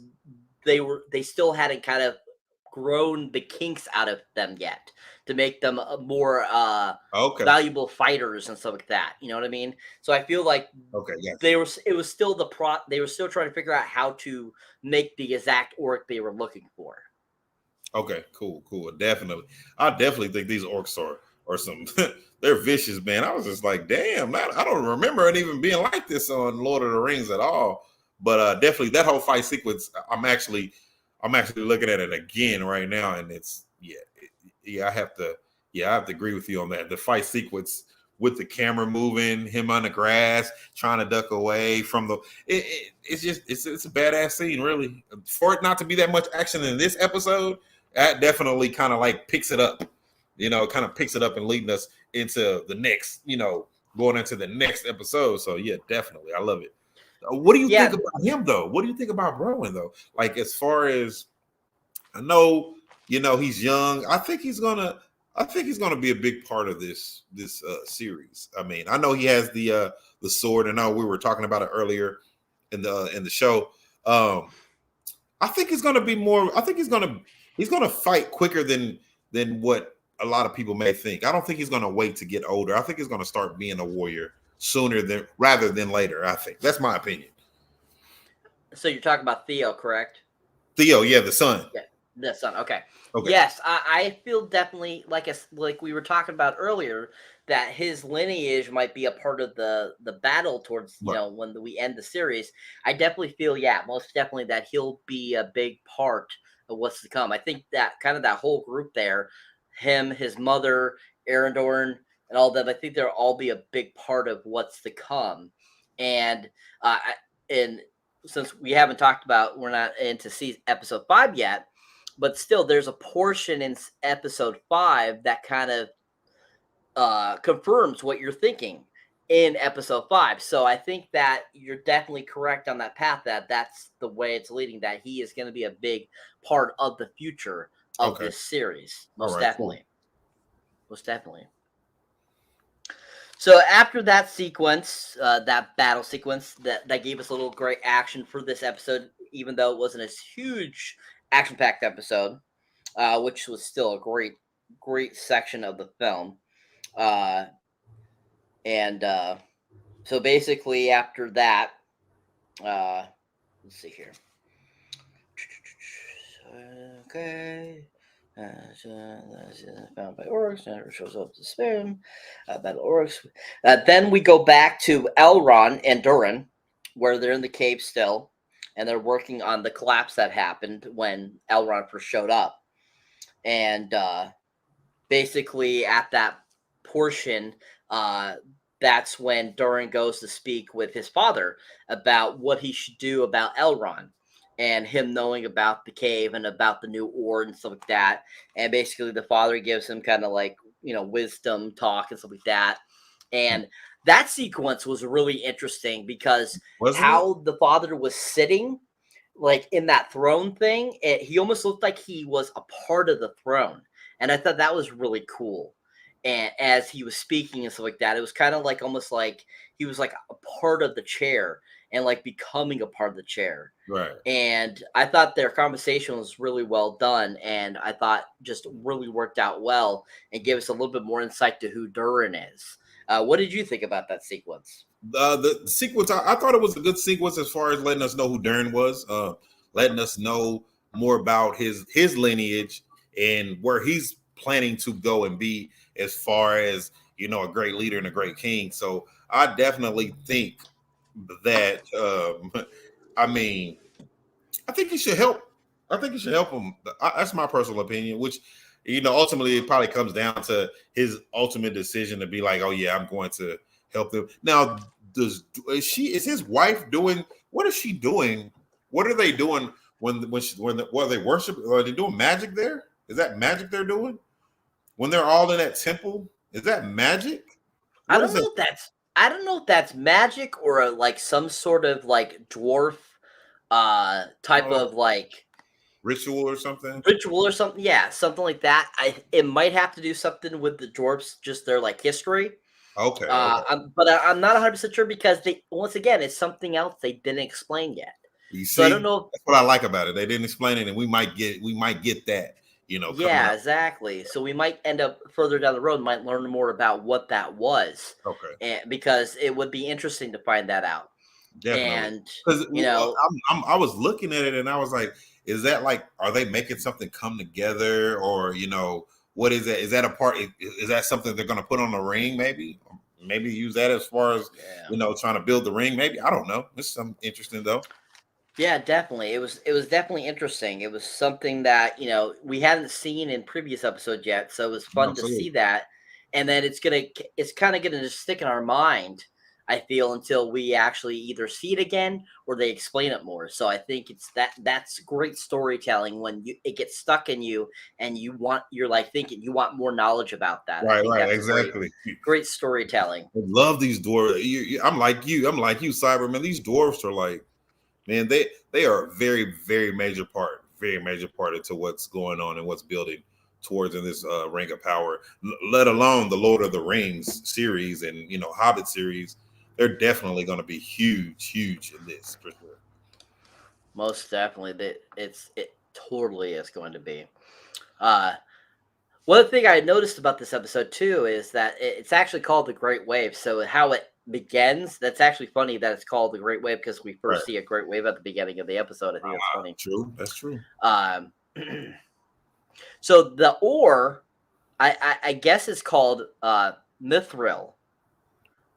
they still hadn't kind of grown the kinks out of them yet to make them more valuable fighters and stuff like that. You know what I mean? So I feel like they were still trying to figure out how to make the exact orc they were looking for. Okay, cool. Definitely. I definitely think these orcs are some they're vicious, man. I was just like, damn, I don't remember it even being like this on Lord of the Rings at all. But definitely that whole fight sequence, I'm actually looking at it again right now, and it's I have to agree with you on that. The fight sequence with the camera moving, him on the grass trying to duck away from the. It's a badass scene, really. For it not to be that much action in this episode, that definitely kind of like picks it up. Kind of picks it up and leading us into the next. Going into the next episode. So yeah, definitely, I love it. What do you think about him though? What do you think about Rowan though? Like as far as I know, he's young. I think he's gonna be a big part of this series. I mean, I know he has the sword, and I know we were talking about it earlier in the show. I think he's gonna be more. I think he's gonna fight quicker than what a lot of people may think. I don't think he's gonna wait to get older. I think he's gonna start being a warrior sooner rather than later. I think that's my opinion. So you're talking about Theo, correct? Theo, yeah, the son. Yeah, the son. Okay. Okay. Yes, I feel definitely like we were talking about earlier that his lineage might be a part of the battle towards when we end the series. I definitely feel most definitely that he'll be a big part of what's to come. I think that kind of that whole group there, him, his mother, Arondir, and all that. I think they'll all be a big part of what's to come. And since we haven't talked about, we're not into episode 5 yet. But still, there's a portion in episode 5 that kind of confirms what you're thinking in episode 5. So I think that you're definitely correct on that path. That's the way it's leading. That he is going to be a big part of the future of this series. Most definitely. Cool. Most definitely. So after that sequence, that battle sequence, that gave us a little great action for this episode, even though it wasn't a huge action-packed episode, which was still a great section of the film. So basically after that, let's see here. Okay. Found by orcs, never shows up to spam. Battle orcs. Then we go back to Elrond and Durin, where they're in the cave still. And they're working on the collapse that happened when Elrond first showed up. And basically at that portion, that's when Durin goes to speak with his father about what he should do about Elrond. And him knowing about the cave and about the new ore and stuff like that. And basically the father gives him kind of like, wisdom talk and stuff like that. And that sequence was really interesting because the father was sitting like in that throne thing, he almost looked like he was a part of the throne. And I thought that was really cool. And as he was speaking and stuff like that, it was kind of like almost like he was like a part of the chair and like becoming a part of the chair. Right. And I thought their conversation was really well done. And I thought just really worked out well and gave us a little bit more insight to who Durin is. What did you think about that sequence? The sequence, I thought it was a good sequence as far as letting us know who Durin was, letting us know more about his lineage and where he's planning to go and be as far as, a great leader and a great king. So I definitely think that, I think he should help. I think he should help him. That's my personal opinion, which ultimately it probably comes down to his ultimate decision to be like, oh yeah, I'm going to help them. Now, is his wife doing? What is she doing? What are they doing when they worship? Are they doing magic there? Is that magic they're doing when they're all in that temple? Is that magic? I don't know if that's magic or like some sort of like dwarf type of like ritual or something. Yeah, something like that. It might have to do something with the dwarves, just their like history. Okay. But I'm not 100% sure because once again, it's something else they didn't explain yet. You see, so I don't know. That's what I like about it. They didn't explain it, and we might get that. Yeah, exactly. So we might end up further down the road, might learn more about what that was. Okay. And because it would be interesting to find that out. Definitely. And because I was looking at it and I was like, is that like, are they making something come together, or what is that? Is that a part? Is that something they're going to put on the ring? Maybe use that as far as trying to build the ring. Maybe, I don't know. This is something interesting though. Yeah, definitely. It was definitely interesting. It was something that we hadn't seen in previous episodes yet, so it was fun to see that. and then it's kind of gonna just stick in our mind, I feel, until we actually either see it again or they explain it more. So I think that's great storytelling when it gets stuck in you and you're like thinking you want more knowledge about that. I Right, think right, that's exactly. great storytelling. I love these dwarves. I'm like you, Cyberman. These dwarves are like, man, they are a very, very major part into what's going on and what's building towards in this Ring of Power, let alone the Lord of the Rings series and Hobbit series. They're definitely going to be huge in this for sure. Most definitely, it totally is going to be. One thing I noticed about this episode too is that it's actually called the Great Wave. So how it begins, that's actually funny that it's called the Great Wave because we first see a great wave at the beginning of the episode. I think that's funny. True, that's true. So the ore, I guess it's called Mithril.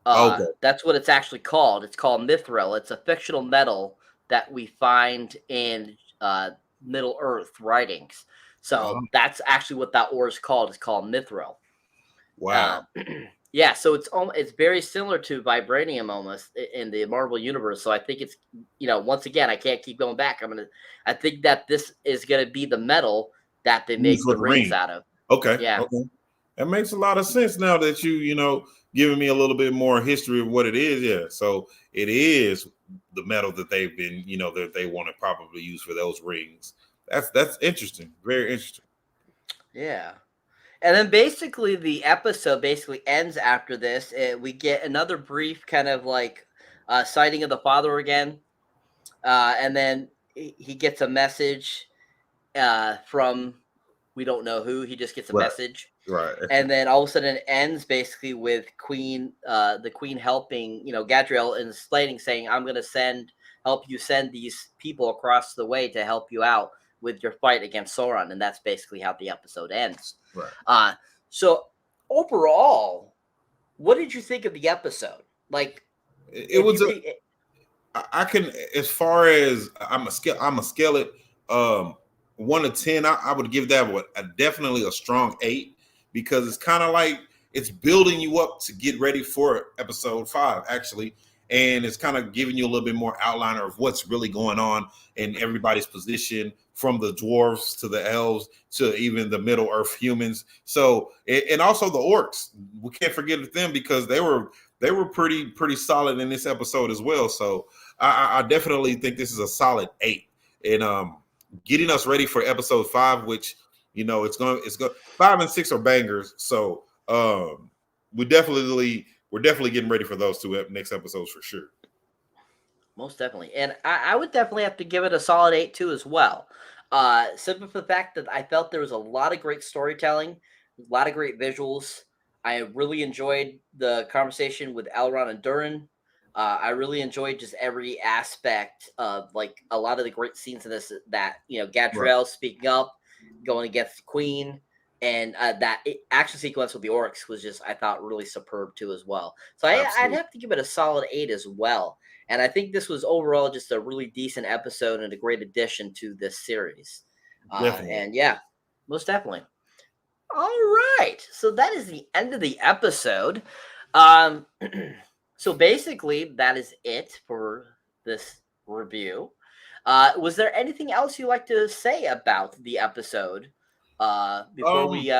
Okay. That's what it's actually called. It's called Mithril. It's a fictional metal that we find in Middle Earth writings. So that's actually what that ore is called. It's called Mithril. Wow. Yeah, so it's very similar to vibranium almost in the Marvel universe. So I think it's once again I can't keep going back. I think that this is gonna be the metal that they make the rings out of. Okay. Yeah. Okay. That makes a lot of sense now that you giving me a little bit more history of what it is. Yeah. So it is the metal that they've been that they want to probably use for those rings. That's interesting. Very interesting. Yeah. And then basically the episode ends after this. We get another brief kind of like sighting of the father again. And then he gets a message from we don't know who. He just gets a message. Right. And then all of a sudden it ends basically with the queen helping, Galadriel and explaining, saying, I'm going to help you send these people across the way to help you out with your fight against Sauron. And that's basically how the episode ends. Right. So overall, what did you think of the episode? Like, I can, as far as I'm a scale it 1 to 10. I would give that definitely a strong 8 because it's kind of like it's building you up to get ready for episode 5 actually, and it's kind of giving you a little bit more outliner of what's really going on in everybody's position, from the dwarves to the elves to even the Middle Earth humans. So and also the orcs, we can't forget them because they were pretty solid in this episode as well. So I definitely think this is a solid 8, and getting us ready for episode 5, which it's going 5 and 6 are bangers. So we're definitely getting ready for those 2 next episodes for sure. Most definitely. And I would definitely have to give it a solid 8 too as well. Simply for the fact that I felt there was a lot of great storytelling, a lot of great visuals. I really enjoyed the conversation with Elrond and Durin. I really enjoyed just every aspect of like a lot of the great scenes in this, that Galadriel speaking up, going against the Queen, and that action sequence with the orcs was just, I thought, really superb too as well. So I'd have to give it a solid 8 as well. And I think this was overall just a really decent episode and a great addition to this series. And yeah, most definitely. All right. So that is the end of the episode. So basically, that is it for this review. Was there anything else you'd like to say about the episode before we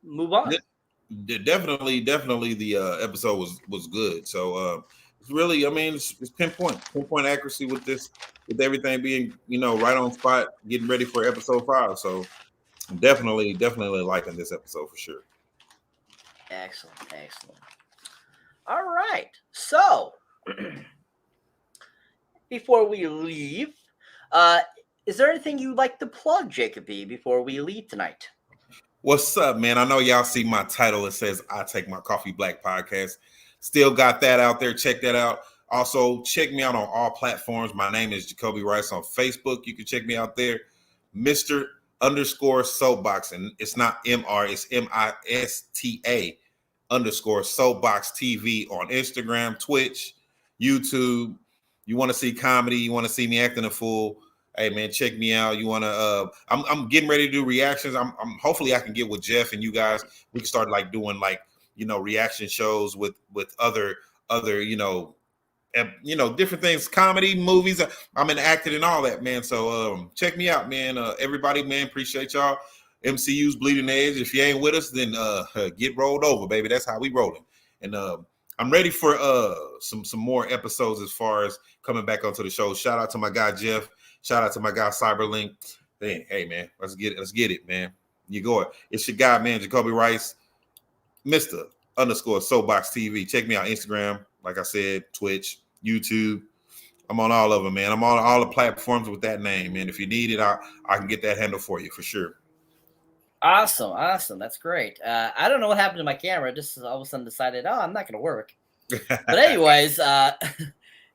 move on? Definitely the episode was good. So it's really, it's pinpoint accuracy with this, with everything being right on spot, getting ready for episode 5. So I'm definitely liking this episode for sure. Excellent. All right. So before we leave, is there anything you'd like to plug, Jacoby, before we leave tonight? What's up, man? I know y'all see my title. It says I Take My Coffee Black Podcast. Still got that out there. Check that out. Also, check me out on all platforms. My name is Jacoby Rice on Facebook. You can check me out there. Mr._Soapbox. And it's not MR, it's MISTA _Soapbox TV on Instagram, Twitch, YouTube. You want to see comedy, you want to see me acting a fool, hey man, check me out. You want to I'm getting ready to do reactions. I'm hopefully I can get with Jeff and you guys. We can start like doing like reaction shows with other different things, comedy, movies. I'm in acting and all that, man. So check me out, man. Everybody, man, appreciate y'all. MCU's Bleeding Edge. If you ain't with us, then get rolled over, baby. That's how we rolling. And I'm ready for some more episodes as far as coming back onto the show. Shout out to my guy Jeff. Shout out to my guy Cyberlink. Hey man, let's get it, man. You go it. It's your guy, man, Jacoby Rice, Mr._Soapbox TV. Check me out, Instagram, like I said, Twitch, YouTube. I'm on all of them, man. I'm on all the platforms with that name, man. If you need it, I can get that handle for you for sure. Awesome. That's great. I don't know what happened to my camera. Just all of a sudden decided, I'm not going to work. But anyways,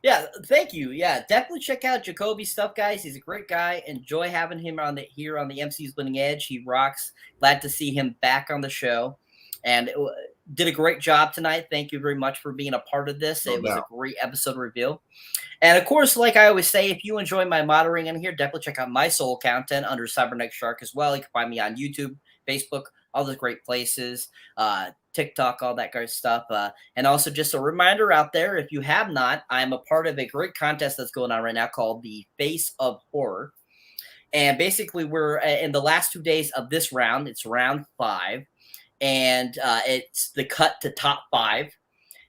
yeah, thank you. Yeah, definitely check out Jacoby's stuff, guys. He's a great guy. Enjoy having him here on the MCU's Bleeding Edge. He rocks. Glad to see him back on the show. And did a great job tonight. Thank you very much for being a part of this. It was a great episode review. And of course, like I always say, if you enjoy my moderating in here, definitely check out my solo content under Cyberneticshark as well. You can find me on YouTube, Facebook, all those great places, TikTok, all that kind of stuff. And also just a reminder out there, if you have not, I'm a part of a great contest that's going on right now called the Face of Horror. And basically, we're in the last 2 days of this round. It's round 5. And it's the cut to top 5.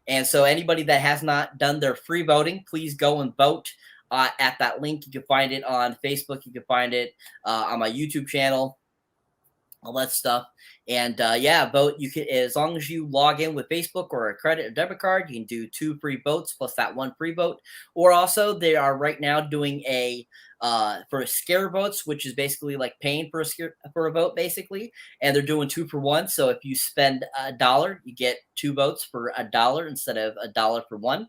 And so anybody that has not done their free voting, please go and vote at that link. You can find it on Facebook. You can find it on my YouTube channel, all that stuff. And yeah, vote. You can, as long as you log in with Facebook or a credit or debit card, you can do 2 free votes plus that 1 free vote. Or also, they are right now doing a for scare votes, which is basically like paying for a vote, basically. And they're doing 2 for 1. So if you spend $1, you get 2 votes for $1 instead of $1 for 1.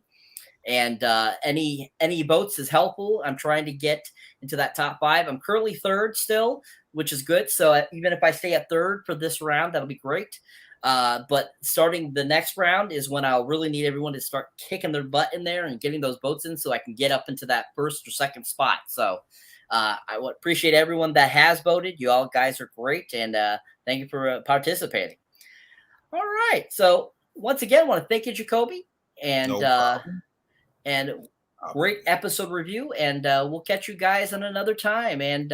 And any votes is helpful. I'm trying to get into that top 5. I'm currently 3rd still, which is good. So even if I stay at 3rd for this round, that'll be great. But starting the next round is when I'll really need everyone to start kicking their butt in there and getting those votes in so I can get up into that 1st or 2nd spot. So I would appreciate everyone that has voted. You all guys are great. And thank you for participating. All right. So once again, I want to thank you, Jacoby. And great episode review. And we'll catch you guys on another time. And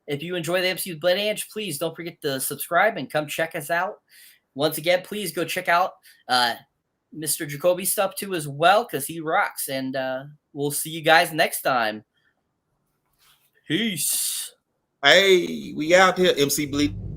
if you enjoy the MCU's Bleeding Edge, please don't forget to subscribe and come check us out. Once again, please go check out Mr. Jacoby's stuff too as well, because he rocks. And we'll see you guys next time. Peace. Hey, we out here, MC Bleed.